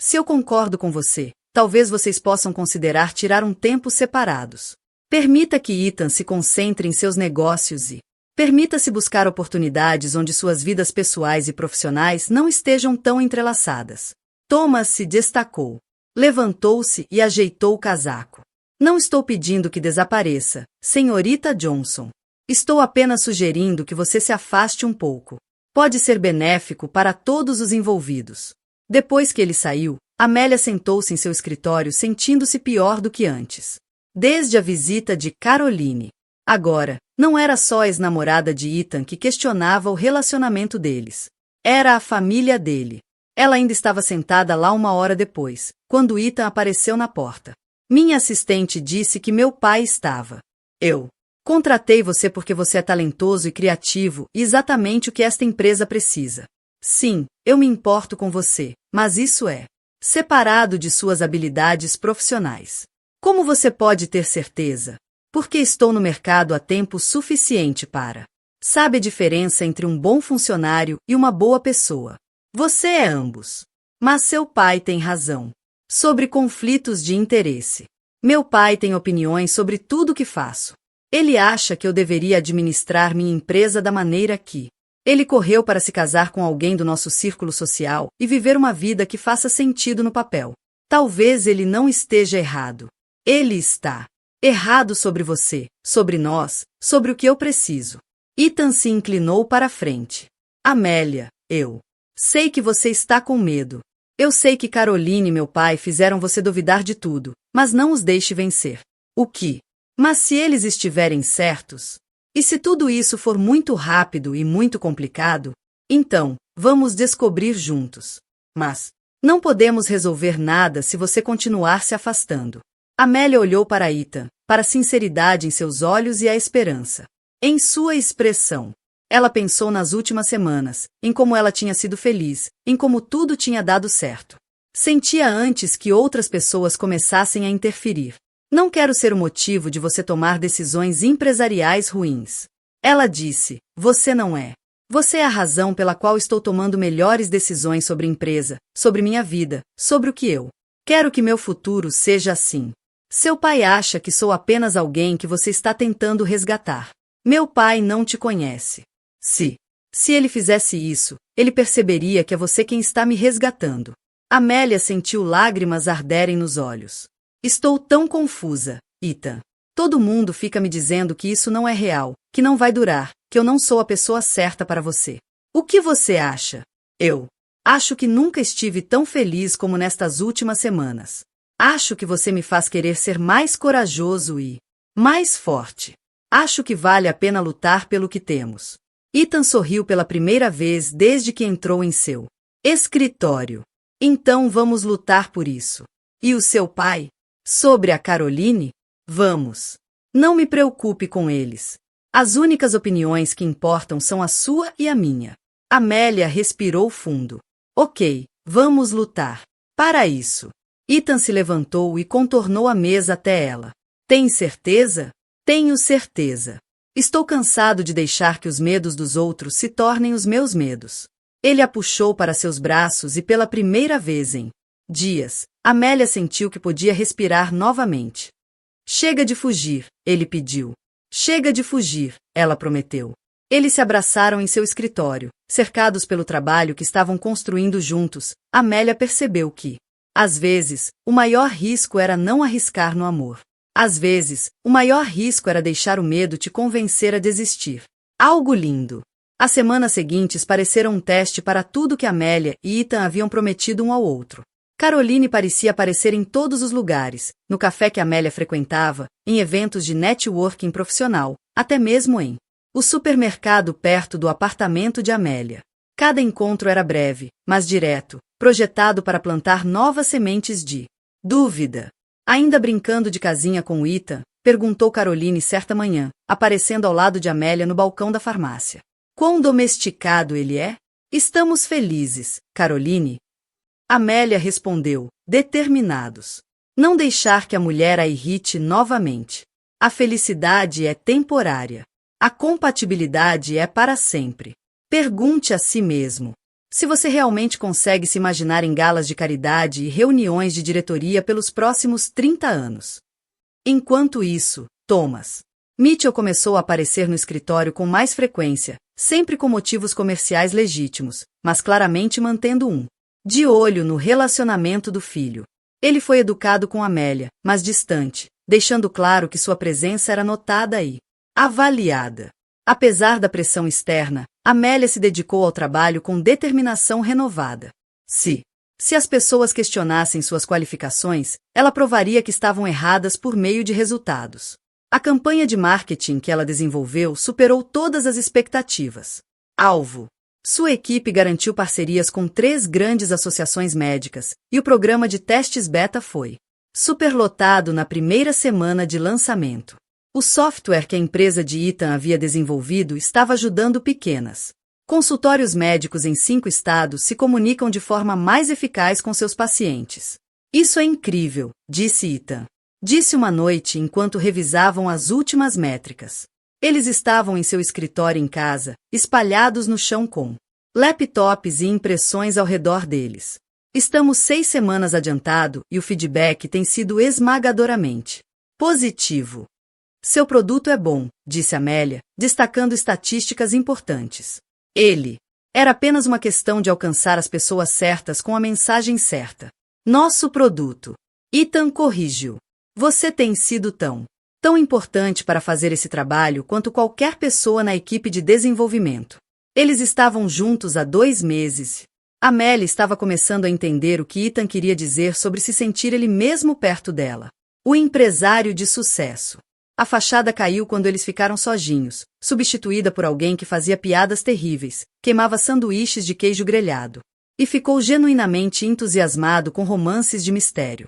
Se eu concordo com você, talvez vocês possam considerar tirar um tempo separados. Permita que Ethan se concentre em seus negócios e permita-se buscar oportunidades onde suas vidas pessoais e profissionais não estejam tão entrelaçadas. Thomas se destacou. Levantou-se e ajeitou o casaco. Não estou pedindo que desapareça, senhorita Johnson. Estou apenas sugerindo que você se afaste um pouco. Pode ser benéfico para todos os envolvidos. Depois que ele saiu, Amélia sentou-se em seu escritório sentindo-se pior do que antes. Desde a visita de Caroline. Agora, não era só a ex-namorada de Ethan que questionava o relacionamento deles. Era a família dele. Ela ainda estava sentada lá uma hora depois, quando Ethan apareceu na porta. Minha assistente disse que meu pai estava. Eu contratei você porque você é talentoso e criativo e exatamente o que esta empresa precisa. Sim, eu me importo com você, mas isso é separado de suas habilidades profissionais. Como você pode ter certeza? Porque estou no mercado há tempo suficiente para. Sabe a diferença entre um bom funcionário e uma boa pessoa. Você é ambos. Mas seu pai tem razão. Sobre conflitos de interesse. Meu pai tem opiniões sobre tudo o que faço. Ele acha que eu deveria administrar minha empresa da maneira que. Ele correu para se casar com alguém do nosso círculo social e viver uma vida que faça sentido no papel. Talvez ele não esteja errado. Ele está errado sobre você, sobre nós, sobre o que eu preciso. Ethan se inclinou para a frente. Amélia, eu sei que você está com medo. Eu sei que Caroline e meu pai fizeram você duvidar de tudo, mas não os deixe vencer. O que? Mas se eles estiverem certos? E se tudo isso for muito rápido e muito complicado? Então, vamos descobrir juntos. Mas não podemos resolver nada se você continuar se afastando. Amélia olhou para Ethan, para a sinceridade em seus olhos e a esperança em sua expressão. Ela pensou nas últimas semanas, em como ela tinha sido feliz, em como tudo tinha dado certo. Sentia antes que outras pessoas começassem a interferir. Não quero ser o motivo de você tomar decisões empresariais ruins. Ela disse, você não é. Você é a razão pela qual estou tomando melhores decisões sobre a empresa, sobre minha vida, sobre o que eu quero que meu futuro seja assim. Seu pai acha que sou apenas alguém que você está tentando resgatar. Meu pai não te conhece. Se ele fizesse isso, ele perceberia que é você quem está me resgatando. Amélia sentiu lágrimas arderem nos olhos. Estou tão confusa, Ethan. Todo mundo fica me dizendo que isso não é real, que não vai durar, que eu não sou a pessoa certa para você. O que você acha? Eu acho que nunca estive tão feliz como nestas últimas semanas. Acho que você me faz querer ser mais corajoso e mais forte. Acho que vale a pena lutar pelo que temos. Ethan sorriu pela primeira vez desde que entrou em seu escritório. Então vamos lutar por isso. E o seu pai? Sobre a Caroline? Vamos. Não me preocupe com eles. As únicas opiniões que importam são a sua e a minha. Amélia respirou fundo. Ok, vamos lutar. Para isso. Ethan se levantou e contornou a mesa até ela. Tem certeza? Tenho certeza. Estou cansado de deixar que os medos dos outros se tornem os meus medos. Ele a puxou para seus braços e pela primeira vez em dias, Amélia sentiu que podia respirar novamente. Chega de fugir, ele pediu. Chega de fugir, ela prometeu. Eles se abraçaram em seu escritório, cercados pelo trabalho que estavam construindo juntos. Amélia percebeu que Às vezes, o maior risco era não arriscar no amor. Às vezes, o maior risco era deixar o medo te convencer a desistir. Algo lindo. As semanas seguintes pareceram um teste para tudo que Amélia e Ethan haviam prometido um ao outro. Caroline parecia aparecer em todos os lugares, no café que Amélia frequentava, em eventos de networking profissional, até mesmo em o supermercado perto do apartamento de Amélia. Cada encontro era breve, mas direto, projetado para plantar novas sementes de dúvida. Ainda brincando de casinha com Ethan, perguntou Caroline certa manhã, aparecendo ao lado de Amélia no balcão da farmácia. Quão domesticado ele é? Estamos felizes, Caroline. Amélia respondeu, determinados. Não deixar que a mulher a irrite novamente. A felicidade é temporária. A compatibilidade é para sempre. Pergunte a si mesmo. Se você realmente consegue se imaginar em galas de caridade e reuniões de diretoria pelos próximos 30 anos. Enquanto isso, Thomas Mitchell começou a aparecer no escritório com mais frequência, sempre com motivos comerciais legítimos, mas claramente mantendo de olho no relacionamento do filho. Ele foi educado com Amélia, mas distante, deixando claro que sua presença era notada e avaliada. Apesar da pressão externa, Amélia se dedicou ao trabalho com determinação renovada. Se as pessoas questionassem suas qualificações, ela provaria que estavam erradas por meio de resultados. A campanha de marketing que ela desenvolveu superou todas as expectativas. Alvo. Sua equipe garantiu parcerias com 3 grandes associações médicas, e o programa de testes beta foi superlotado na primeira semana de lançamento. O software que a empresa de Ethan havia desenvolvido estava ajudando pequenas consultórios médicos em 5 estados se comunicam de forma mais eficaz com seus pacientes. Isso é incrível, disse Ethan. Disse uma noite enquanto revisavam as últimas métricas. Eles estavam em seu escritório em casa, espalhados no chão com laptops e impressões ao redor deles. Estamos 6 semanas adiantado e o feedback tem sido esmagadoramente positivo. Seu produto é bom, disse Amélia, destacando estatísticas importantes. Era apenas uma questão de alcançar as pessoas certas com a mensagem certa. Nosso produto. Ethan corrigiu. Você tem sido tão importante para fazer esse trabalho quanto qualquer pessoa na equipe de desenvolvimento. Eles estavam juntos há 2 meses. Amélia estava começando a entender o que Ethan queria dizer sobre se sentir ele mesmo perto dela. O empresário de sucesso. A fachada caiu quando eles ficaram sozinhos, substituída por alguém que fazia piadas terríveis, queimava sanduíches de queijo grelhado. E ficou genuinamente entusiasmado com romances de mistério.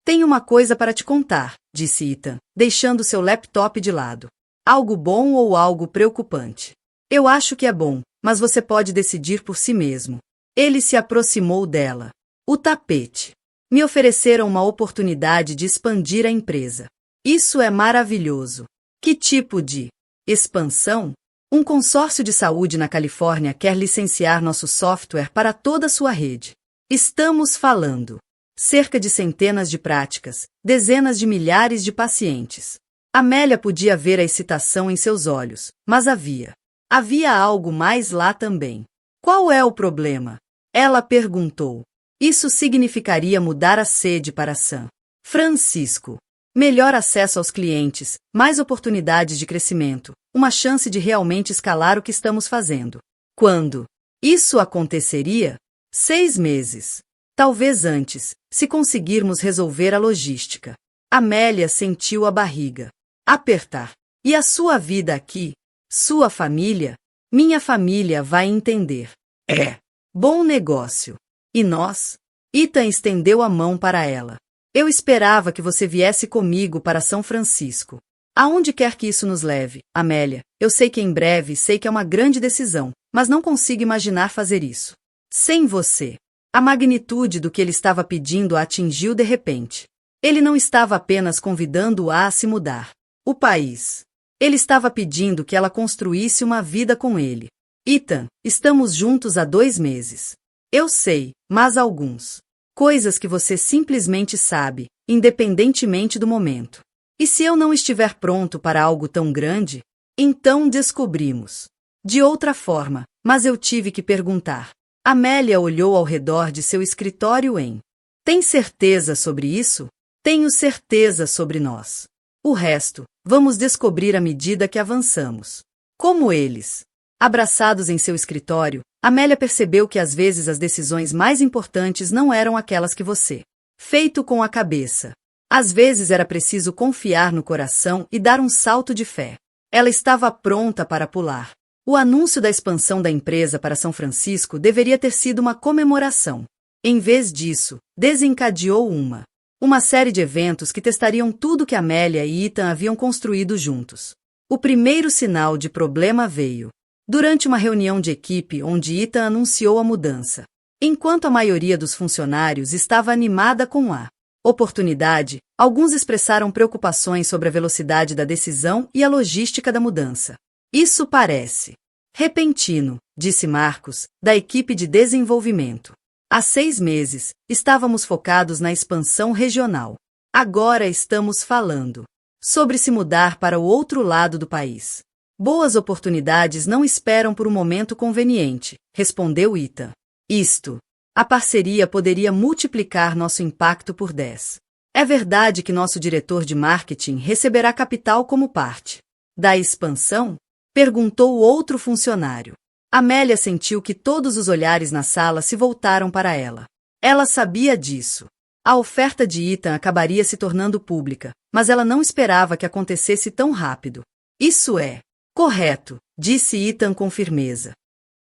Tenho uma coisa para te contar, disse Ethan, deixando seu laptop de lado. Algo bom ou algo preocupante? Eu acho que é bom, mas você pode decidir por si mesmo. Ele se aproximou dela. O tapete. Me ofereceram uma oportunidade de expandir a empresa. Isso é maravilhoso. Que tipo de expansão? Um consórcio de saúde na Califórnia quer licenciar nosso software para toda a sua rede. Estamos falando cerca de centenas de práticas, dezenas de milhares de pacientes. Amélia podia ver a excitação em seus olhos, mas havia algo mais lá também. Qual é o problema? Ela perguntou. Isso significaria mudar a sede para São Francisco. Melhor acesso aos clientes, mais oportunidades de crescimento, uma chance de realmente escalar o que estamos fazendo. Quando isso aconteceria? 6 meses. Talvez antes, se conseguirmos resolver a logística. Amélia sentiu a barriga apertar. E a sua vida aqui? Sua família? Minha família vai entender. Bom negócio. E nós? Ethan estendeu a mão para ela. Eu esperava que você viesse comigo para São Francisco. Aonde quer que isso nos leve, Amélia, eu sei que em breve sei que é uma grande decisão, mas não consigo imaginar fazer isso sem você. A magnitude do que ele estava pedindo a atingiu de repente. Ele não estava apenas convidando-a a se mudar. O país. Ele estava pedindo que ela construísse uma vida com ele. Ethan, estamos juntos há 2 meses. Eu sei, mas coisas que você simplesmente sabe, independentemente do momento. E se eu não estiver pronto para algo tão grande? Então descobrimos. De outra forma, mas eu tive que perguntar. Amélia olhou ao redor de seu escritório em Tem certeza sobre isso? Tenho certeza sobre nós. O resto, vamos descobrir à medida que avançamos. Como eles. Abraçados em seu escritório, Amélia percebeu que às vezes as decisões mais importantes não eram aquelas que você feito com a cabeça. Às vezes era preciso confiar no coração e dar um salto de fé. Ela estava pronta para pular. O anúncio da expansão da empresa para São Francisco deveria ter sido uma comemoração. Em vez disso, desencadeou uma série de eventos que testariam tudo que Amélia e Ethan haviam construído juntos. O primeiro sinal de problema veio durante uma reunião de equipe onde Ethan anunciou a mudança. Enquanto a maioria dos funcionários estava animada com a oportunidade, alguns expressaram preocupações sobre a velocidade da decisão e a logística da mudança. Isso parece repentino, disse Marcos, da equipe de desenvolvimento. Há 6 meses, estávamos focados na expansão regional. Agora estamos falando sobre se mudar para o outro lado do país. Boas oportunidades não esperam por um momento conveniente, respondeu Ethan. A parceria poderia multiplicar nosso impacto por 10. É verdade que nosso diretor de marketing receberá capital como parte da expansão? Perguntou outro funcionário. Amélia sentiu que todos os olhares na sala se voltaram para ela. Ela sabia disso. A oferta de Ethan acabaria se tornando pública, mas ela não esperava que acontecesse tão rápido. Isso é correto, disse Ethan com firmeza.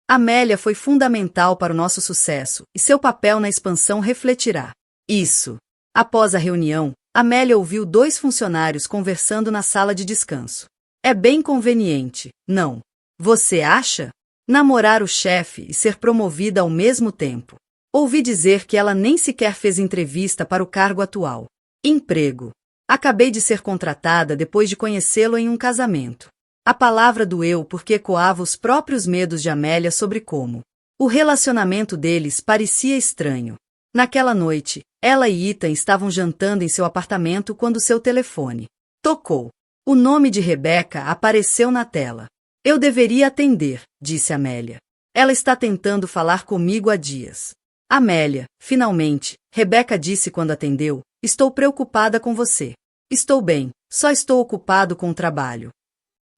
Amélia foi fundamental para o nosso sucesso, e seu papel na expansão refletirá isso. Após a reunião, Amélia ouviu 2 funcionários conversando na sala de descanso. É bem conveniente, não? Você acha? Namorar o chefe e ser promovida ao mesmo tempo. Ouvi dizer que ela nem sequer fez entrevista para o cargo atual. Emprego. Acabei de ser contratada depois de conhecê-lo em um casamento. A palavra doeu porque ecoava os próprios medos de Amélia sobre como o relacionamento deles parecia estranho. Naquela noite, ela e Ethan estavam jantando em seu apartamento quando seu telefone tocou. O nome de Rebeca apareceu na tela. Eu deveria atender, disse Amélia. Ela está tentando falar comigo há dias. Amélia, finalmente, Rebeca disse quando atendeu, estou preocupada com você. Estou bem, só estou ocupado com o trabalho.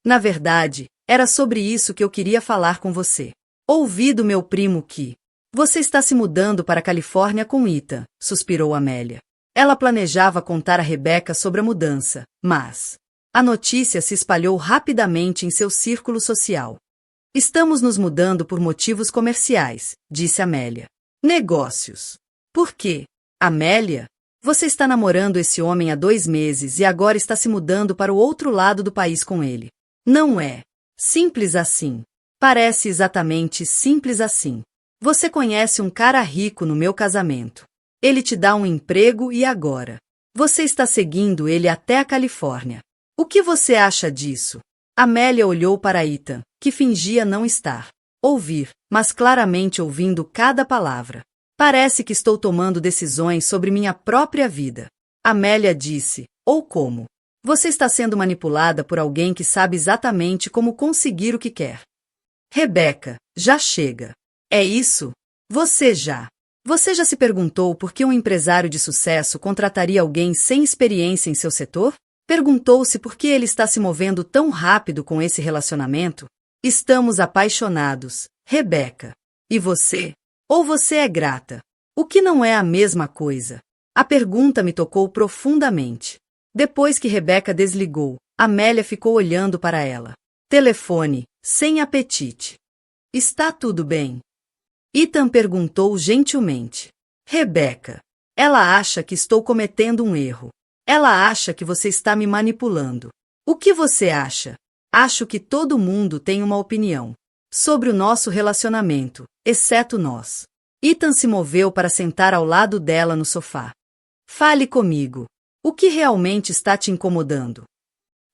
Na verdade, era sobre isso que eu queria falar com você. Ouvi do meu primo que você está se mudando para a Califórnia com Ethan, suspirou Amélia. Ela planejava contar a Rebeca sobre a mudança, mas a notícia se espalhou rapidamente em seu círculo social. Estamos nos mudando por motivos comerciais, disse Amélia. Negócios. Por quê? Amélia? Você está namorando esse homem há 2 meses e agora está se mudando para o outro lado do país com ele. Não é simples assim. Parece exatamente simples assim. Você conhece um cara rico no meu casamento. Ele te dá um emprego e agora você está seguindo ele até a Califórnia. O que você acha disso? Amélia olhou para Ethan, que fingia não estar ouvir, mas claramente ouvindo cada palavra. Parece que estou tomando decisões sobre minha própria vida. Amélia disse, ou como? Você está sendo manipulada por alguém que sabe exatamente como conseguir o que quer. Rebeca, já chega. É isso? Você já se perguntou por que um empresário de sucesso contrataria alguém sem experiência em seu setor? Perguntou-se por que ele está se movendo tão rápido com esse relacionamento? Estamos apaixonados, Rebeca. E você? Ou você é grata? O que não é a mesma coisa? A pergunta me tocou profundamente. Depois que Rebeca desligou, Amélia ficou olhando para ela. Telefone, sem apetite. Está tudo bem? Ethan perguntou gentilmente. Rebeca. Ela acha que estou cometendo um erro. Ela acha que você está me manipulando. O que você acha? Acho que todo mundo tem uma opinião sobre o nosso relacionamento, exceto nós. Ethan se moveu para sentar ao lado dela no sofá. Fale comigo. O que realmente está te incomodando?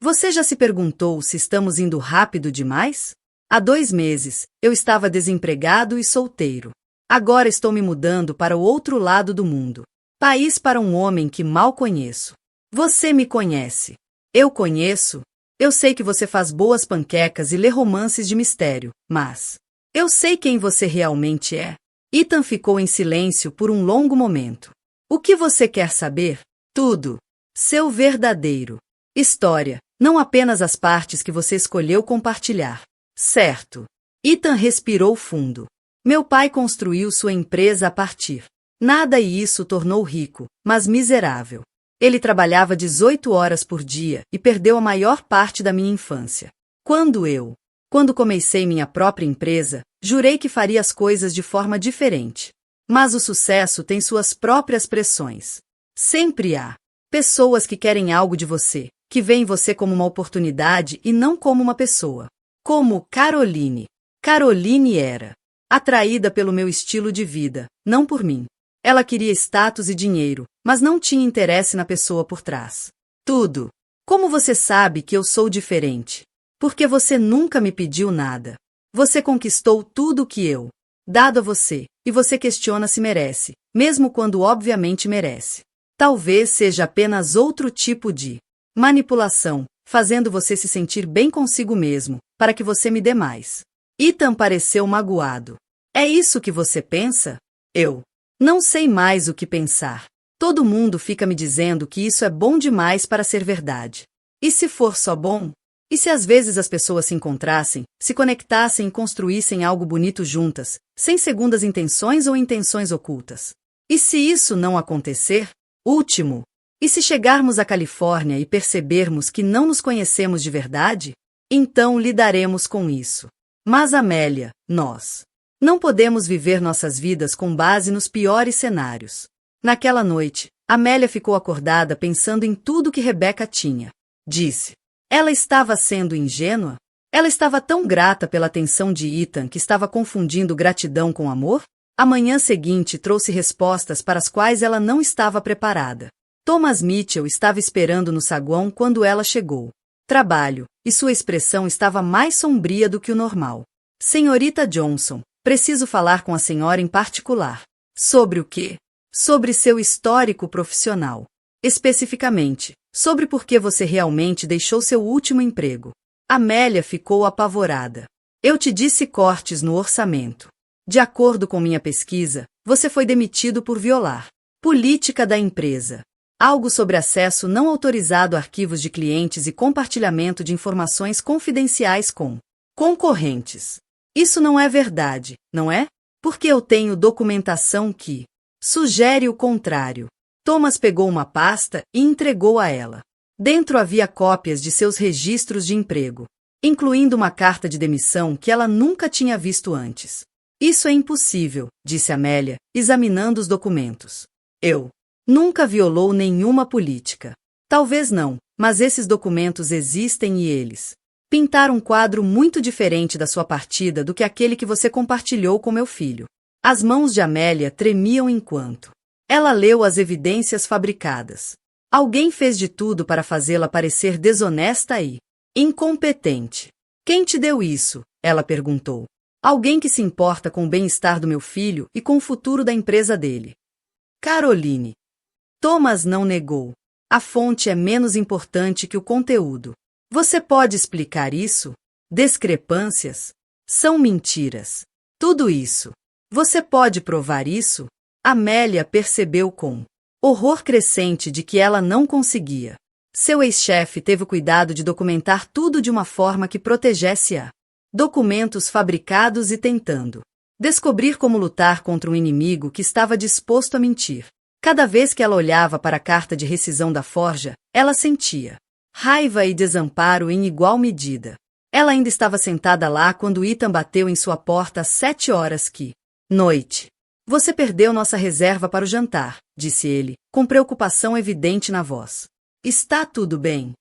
Você já se perguntou se estamos indo rápido demais? Há 2 meses, eu estava desempregado e solteiro. Agora estou me mudando para o outro lado do mundo. País para um homem que mal conheço. Você me conhece. Eu conheço. Eu sei que você faz boas panquecas e lê romances de mistério, mas eu sei quem você realmente é. Ethan ficou em silêncio por um longo momento. O que você quer saber? Tudo. Seu verdadeiro. História, não apenas as partes que você escolheu compartilhar. Certo. Ethan respirou fundo. Meu pai construiu sua empresa a partir. Nada e isso o tornou rico, mas miserável. Ele trabalhava 18 horas por dia e perdeu a maior parte da minha infância. Quando comecei minha própria empresa, jurei que faria as coisas de forma diferente. Mas o sucesso tem suas próprias pressões. Sempre há pessoas que querem algo de você, que veem você como uma oportunidade e não como uma pessoa. Como Caroline. Caroline era atraída pelo meu estilo de vida, não por mim. Ela queria status e dinheiro, mas não tinha interesse na pessoa por trás. Tudo. Como você sabe que eu sou diferente? Porque você nunca me pediu nada. Você conquistou tudo que eu dado a você, e você questiona se merece, mesmo quando obviamente merece. Talvez seja apenas outro tipo de manipulação, fazendo você se sentir bem consigo mesmo, para que você me dê mais. Ethan pareceu magoado. É isso que você pensa? Eu não sei mais o que pensar. Todo mundo fica me dizendo que isso é bom demais para ser verdade. E se for só bom? E se às vezes as pessoas se encontrassem, se conectassem e construíssem algo bonito juntas, sem segundas intenções ou intenções ocultas? E se isso não acontecer? Último. E se chegarmos à Califórnia e percebermos que não nos conhecemos de verdade? Então lidaremos com isso. Mas Amélia, nós não podemos viver nossas vidas com base nos piores cenários. Naquela noite, Amélia ficou acordada pensando em tudo que Rebecca tinha. Disse. Ela estava sendo ingênua? Ela estava tão grata pela atenção de Ethan que estava confundindo gratidão com amor? A manhã seguinte trouxe respostas para as quais ela não estava preparada. Thomas Mitchell estava esperando no saguão quando ela chegou. Trabalho, e sua expressão estava mais sombria do que o normal. Senhorita Johnson, preciso falar com a senhora em particular. Sobre o quê? Sobre seu histórico profissional. Especificamente, sobre por que você realmente deixou seu último emprego. Amélia ficou apavorada. Eu te disse cortes no orçamento. De acordo com minha pesquisa, você foi demitido por violar política da empresa. Algo sobre acesso não autorizado a arquivos de clientes e compartilhamento de informações confidenciais com concorrentes. Isso não é verdade, não é? Porque eu tenho documentação que sugere o contrário. Thomas pegou uma pasta e entregou a ela. Dentro havia cópias de seus registros de emprego, incluindo uma carta de demissão que ela nunca tinha visto antes. Isso é impossível, disse Amélia, examinando os documentos. Eu nunca violou nenhuma política. Talvez não, mas esses documentos existem e eles pintaram um quadro muito diferente da sua partida do que aquele que você compartilhou com meu filho. As mãos de Amélia tremiam enquanto ela leu as evidências fabricadas. Alguém fez de tudo para fazê-la parecer desonesta e incompetente. Quem te deu isso? Ela perguntou. Alguém que se importa com o bem-estar do meu filho e com o futuro da empresa dele. Caroline. Thomas não negou. A fonte é menos importante que o conteúdo. Você pode explicar isso? Discrepâncias? São mentiras. Tudo isso. Você pode provar isso? Amélia percebeu com horror crescente de que ela não conseguia. Seu ex-chefe teve o cuidado de documentar tudo de uma forma que protegesse-a. Documentos fabricados e tentando descobrir como lutar contra um inimigo que estava disposto a mentir. Cada vez que ela olhava para a carta de rescisão da forja, ela sentia raiva e desamparo em igual medida. Ela ainda estava sentada lá quando Ethan bateu em sua porta às 7 horas que noite. Você perdeu nossa reserva para o jantar, disse ele, com preocupação evidente na voz. Está tudo bem?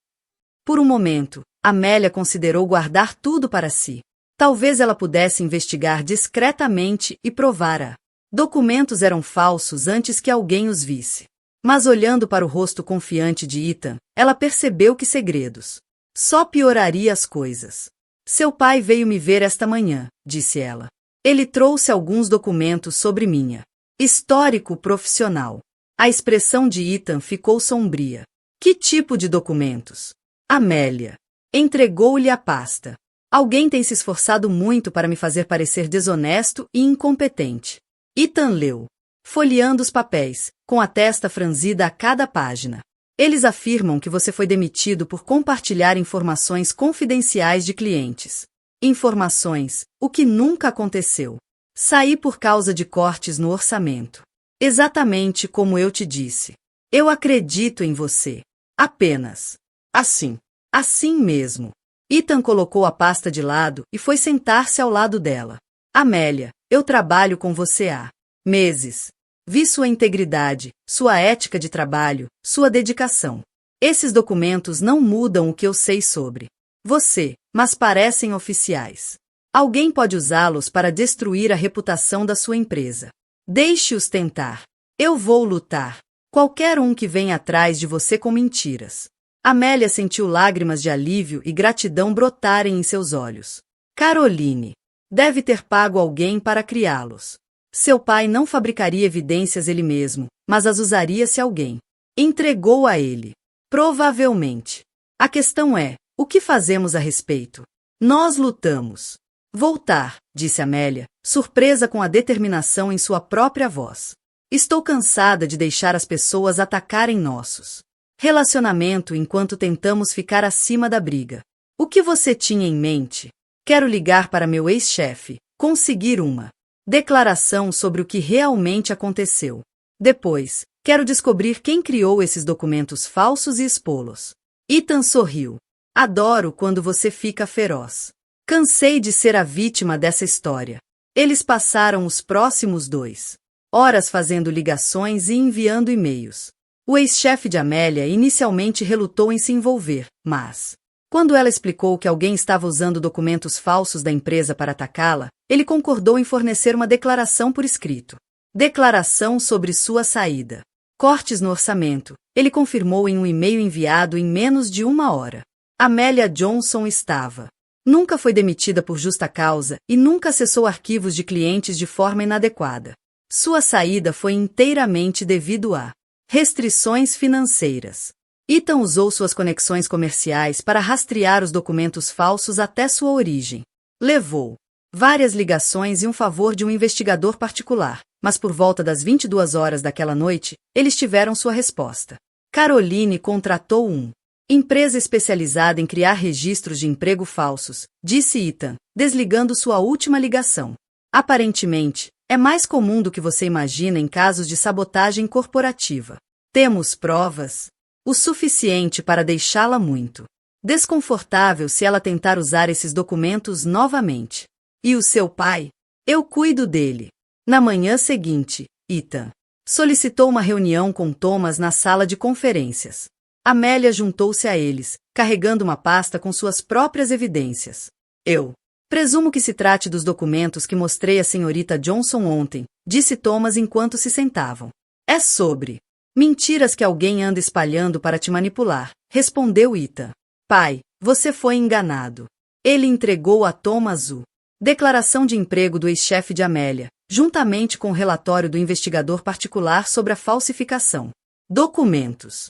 Por um momento, Amélia considerou guardar tudo para si. Talvez ela pudesse investigar discretamente e provar documentos eram falsos antes que alguém os visse. Mas olhando para o rosto confiante de Ethan, ela percebeu que segredos só pioraria as coisas. Seu pai veio me ver esta manhã, disse ela. Ele trouxe alguns documentos sobre minha histórico profissional. A expressão de Ethan ficou sombria. Que tipo de documentos? Amélia entregou-lhe a pasta. Alguém tem se esforçado muito para me fazer parecer desonesto e incompetente. Ethan leu. folheando os papéis, com a testa franzida a cada página. Eles afirmam que você foi demitido por compartilhar informações confidenciais de clientes. Informações, o que nunca aconteceu. Saí por causa de cortes no orçamento. Exatamente como eu te disse. Eu acredito em você. Apenas. Assim. Assim mesmo. Ethan colocou a pasta de lado e foi sentar-se ao lado dela. Amélia, eu trabalho com você há meses. Vi sua integridade, sua ética de trabalho, sua dedicação. Esses documentos não mudam o que eu sei sobre você, mas parecem oficiais. Alguém pode usá-los para destruir a reputação da sua empresa. Deixe-os tentar. Eu vou lutar. Qualquer um que venha atrás de você com mentiras. Amélia sentiu lágrimas de alívio e gratidão brotarem em seus olhos. Caroline. Deve ter pago alguém para criá-los. Seu pai não fabricaria evidências ele mesmo, mas as usaria se alguém entregou a ele. Provavelmente. A questão é, o que fazemos a respeito? Nós lutamos. Voltar, disse Amélia, surpresa com a determinação em sua própria voz. Estou cansada de deixar as pessoas atacarem nossos relacionamento enquanto tentamos ficar acima da briga. O que você tinha em mente? Quero ligar para meu ex-chefe, conseguir uma declaração sobre o que realmente aconteceu. Depois, quero descobrir quem criou esses documentos falsos e expô-los. Ethan sorriu. Adoro quando você fica feroz. Cansei de ser a vítima dessa história. Eles passaram os próximos 2 horas fazendo ligações e enviando e-mails. O ex-chefe de Amélia inicialmente relutou em se envolver, mas, quando ela explicou que alguém estava usando documentos falsos da empresa para atacá-la, ele concordou em fornecer uma declaração por escrito. Declaração sobre sua saída. Cortes no orçamento. Ele confirmou em um e-mail enviado em menos de 1 hora. Amélia Johnson estava. Nunca foi demitida por justa causa e nunca acessou arquivos de clientes de forma inadequada. Sua saída foi inteiramente devido a restrições financeiras. Ethan usou suas conexões comerciais para rastrear os documentos falsos até sua origem. Levou várias ligações e um favor de um investigador particular, mas por volta das 22 horas daquela noite, eles tiveram sua resposta. Caroline contratou empresa especializada em criar registros de emprego falsos, disse Ethan, desligando sua última ligação. Aparentemente, é mais comum do que você imagina em casos de sabotagem corporativa. Temos provas o suficiente para deixá-la muito desconfortável se ela tentar usar esses documentos novamente. E o seu pai? Eu cuido dele. Na manhã seguinte, Ethan solicitou uma reunião com Thomas na sala de conferências. Amélia juntou-se a eles, carregando uma pasta com suas próprias evidências. Eu presumo que se trate dos documentos que mostrei à senhorita Johnson ontem, disse Thomas enquanto se sentavam. É sobre mentiras que alguém anda espalhando para te manipular, respondeu Ethan. Pai, você foi enganado. Ele entregou a Thomas declaração de emprego do ex-chefe de Amélia, juntamente com o relatório do investigador particular sobre a falsificação. Documentos.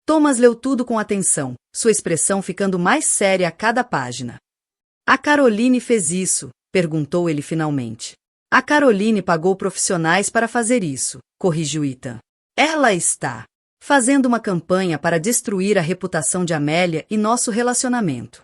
Thomas leu tudo com atenção, sua expressão ficando mais séria a cada página. A Caroline fez isso, perguntou ele finalmente. A Caroline pagou profissionais para fazer isso, corrigiu Ethan. Ela está fazendo uma campanha para destruir a reputação de Amélia e nosso relacionamento.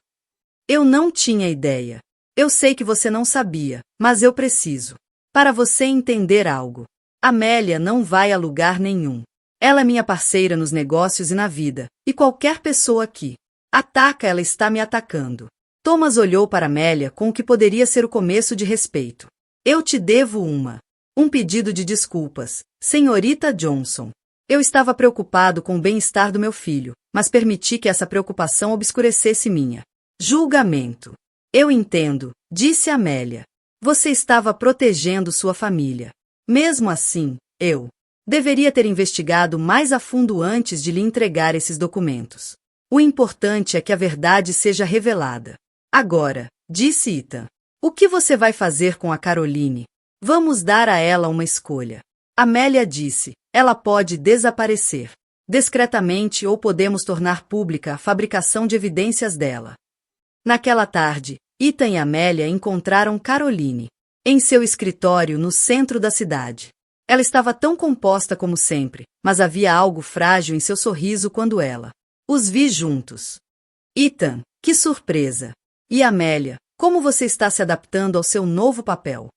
Eu não tinha ideia. Eu sei que você não sabia, mas eu preciso. Para você entender algo. Amélia não vai a lugar nenhum. Ela é minha parceira nos negócios e na vida, e qualquer pessoa que ataca ela está me atacando. Thomas olhou para Amélia com o que poderia ser o começo de respeito. Eu te devo um pedido de desculpas, senhorita Johnson. Eu estava preocupado com o bem-estar do meu filho, mas permiti que essa preocupação obscurecesse minha julgamento. Eu entendo, disse Amélia. Você estava protegendo sua família. Mesmo assim, eu deveria ter investigado mais a fundo antes de lhe entregar esses documentos. O importante é que a verdade seja revelada. Agora, disse Ethan, o que você vai fazer com a Caroline? Vamos dar a ela uma escolha. Amélia disse, ela pode desaparecer discretamente ou podemos tornar pública a fabricação de evidências dela. Naquela tarde, Ethan e Amélia encontraram Caroline em seu escritório no centro da cidade. Ela estava tão composta como sempre, mas havia algo frágil em seu sorriso quando ela os vi juntos. Ethan, que surpresa! E Amélia, como você está se adaptando ao seu novo papel?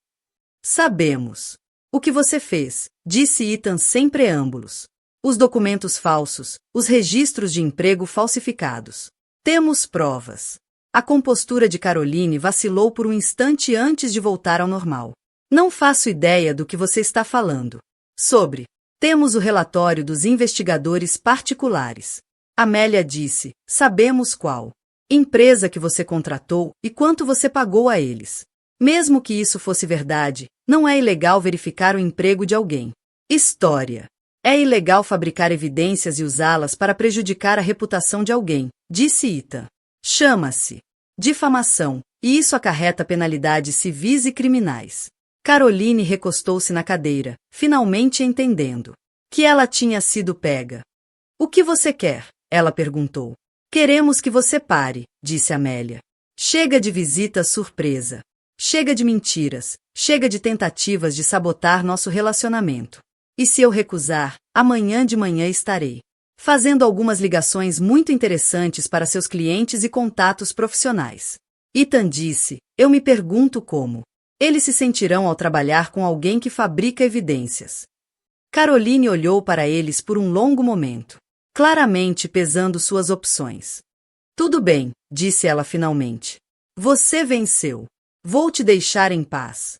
Sabemos. O que você fez, disse Ethan sem preâmbulos. Os documentos falsos, os registros de emprego falsificados. Temos provas. A compostura de Caroline vacilou por um instante antes de voltar ao normal. Não faço ideia do que você está falando. Sobre. Temos o relatório dos investigadores particulares. Amélia disse, sabemos qual empresa que você contratou e quanto você pagou a eles. Mesmo que isso fosse verdade, não é ilegal verificar o emprego de alguém. História. É ilegal fabricar evidências e usá-las para prejudicar a reputação de alguém, disse Ethan. Chama-se difamação, e isso acarreta penalidades civis e criminais. Caroline recostou-se na cadeira, finalmente entendendo que ela tinha sido pega. O que você quer? Ela perguntou. Queremos que você pare, disse Amélia. Chega de visita surpresa. Chega de mentiras, chega de tentativas de sabotar nosso relacionamento. E se eu recusar, amanhã de manhã estarei fazendo algumas ligações muito interessantes para seus clientes e contatos profissionais. Ethan disse, eu me pergunto como eles se sentirão ao trabalhar com alguém que fabrica evidências. Caroline olhou para eles por um longo momento, claramente pesando suas opções. Tudo bem, disse ela finalmente. Você venceu. Vou te deixar em paz.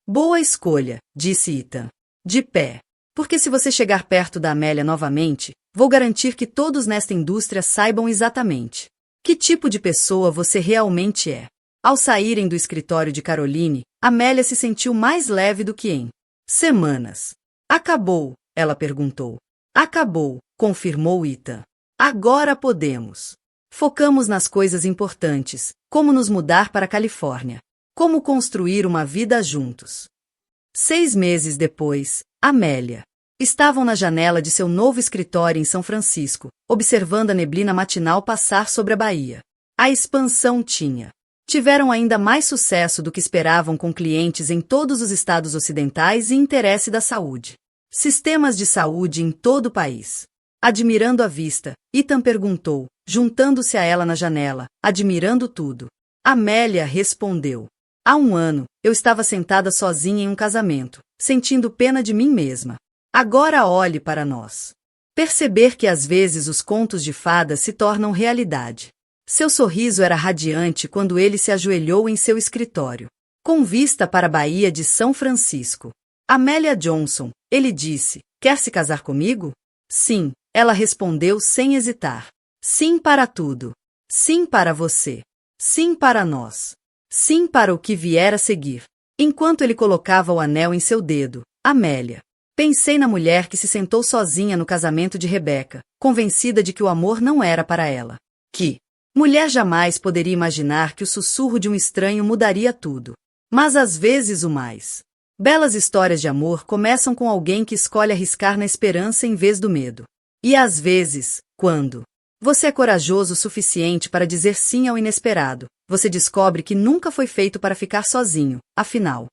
Boa escolha, disse Ethan. De pé. Porque se você chegar perto da Amélia novamente, vou garantir que todos nesta indústria saibam exatamente que tipo de pessoa você realmente é. Ao saírem do escritório de Caroline, Amélia se sentiu mais leve do que em semanas. Acabou? Ela perguntou. Acabou, confirmou Ethan. Agora podemos. Focamos nas coisas importantes, como nos mudar para a Califórnia. Como construir uma vida juntos. 6 meses depois, Amélia estavam na janela de seu novo escritório em São Francisco, observando a neblina matinal passar sobre a Bahia. A expansão tiveram ainda mais sucesso do que esperavam com clientes em todos os estados ocidentais e interesse da saúde. Sistemas de saúde em todo o país. Admirando a vista, Ethan perguntou, juntando-se a ela na janela, admirando tudo. Amélia respondeu. Há 1 ano, eu estava sentada sozinha em um casamento, sentindo pena de mim mesma. Agora olhe para nós. Perceber que às vezes os contos de fadas se tornam realidade. Seu sorriso era radiante quando ele se ajoelhou em seu escritório, com vista para a Baía de São Francisco. Amélia Johnson, ele disse, quer se casar comigo? Sim, ela respondeu sem hesitar. Sim para tudo. Sim para você. Sim para nós. Sim para o que vier a seguir. Enquanto ele colocava o anel em seu dedo, Amélia. Pensei na mulher que se sentou sozinha no casamento de Rebeca, convencida de que o amor não era para ela. Que mulher jamais poderia imaginar que o sussurro de um estranho mudaria tudo. Mas às vezes o mais belas histórias de amor começam com alguém que escolhe arriscar na esperança em vez do medo. E às vezes, quando você é corajoso o suficiente para dizer sim ao inesperado, você descobre que nunca foi feito para ficar sozinho, afinal.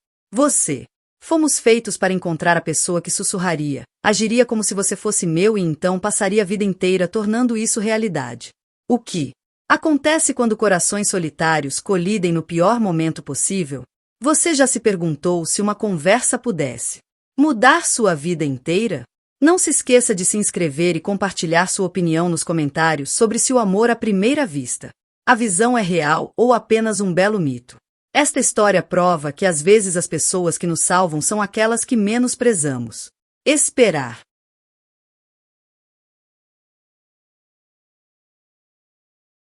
Fomos feitos para encontrar a pessoa que sussurraria, agiria como se você fosse meu e então passaria a vida inteira tornando isso realidade. O que acontece quando corações solitários colidem no pior momento possível? Você já se perguntou se uma conversa pudesse mudar sua vida inteira? Não se esqueça de se inscrever e compartilhar sua opinião nos comentários sobre se o amor à primeira vista, a visão é real ou apenas um belo mito. Esta história prova que às vezes as pessoas que nos salvam são aquelas que menos prezamos. Esperar.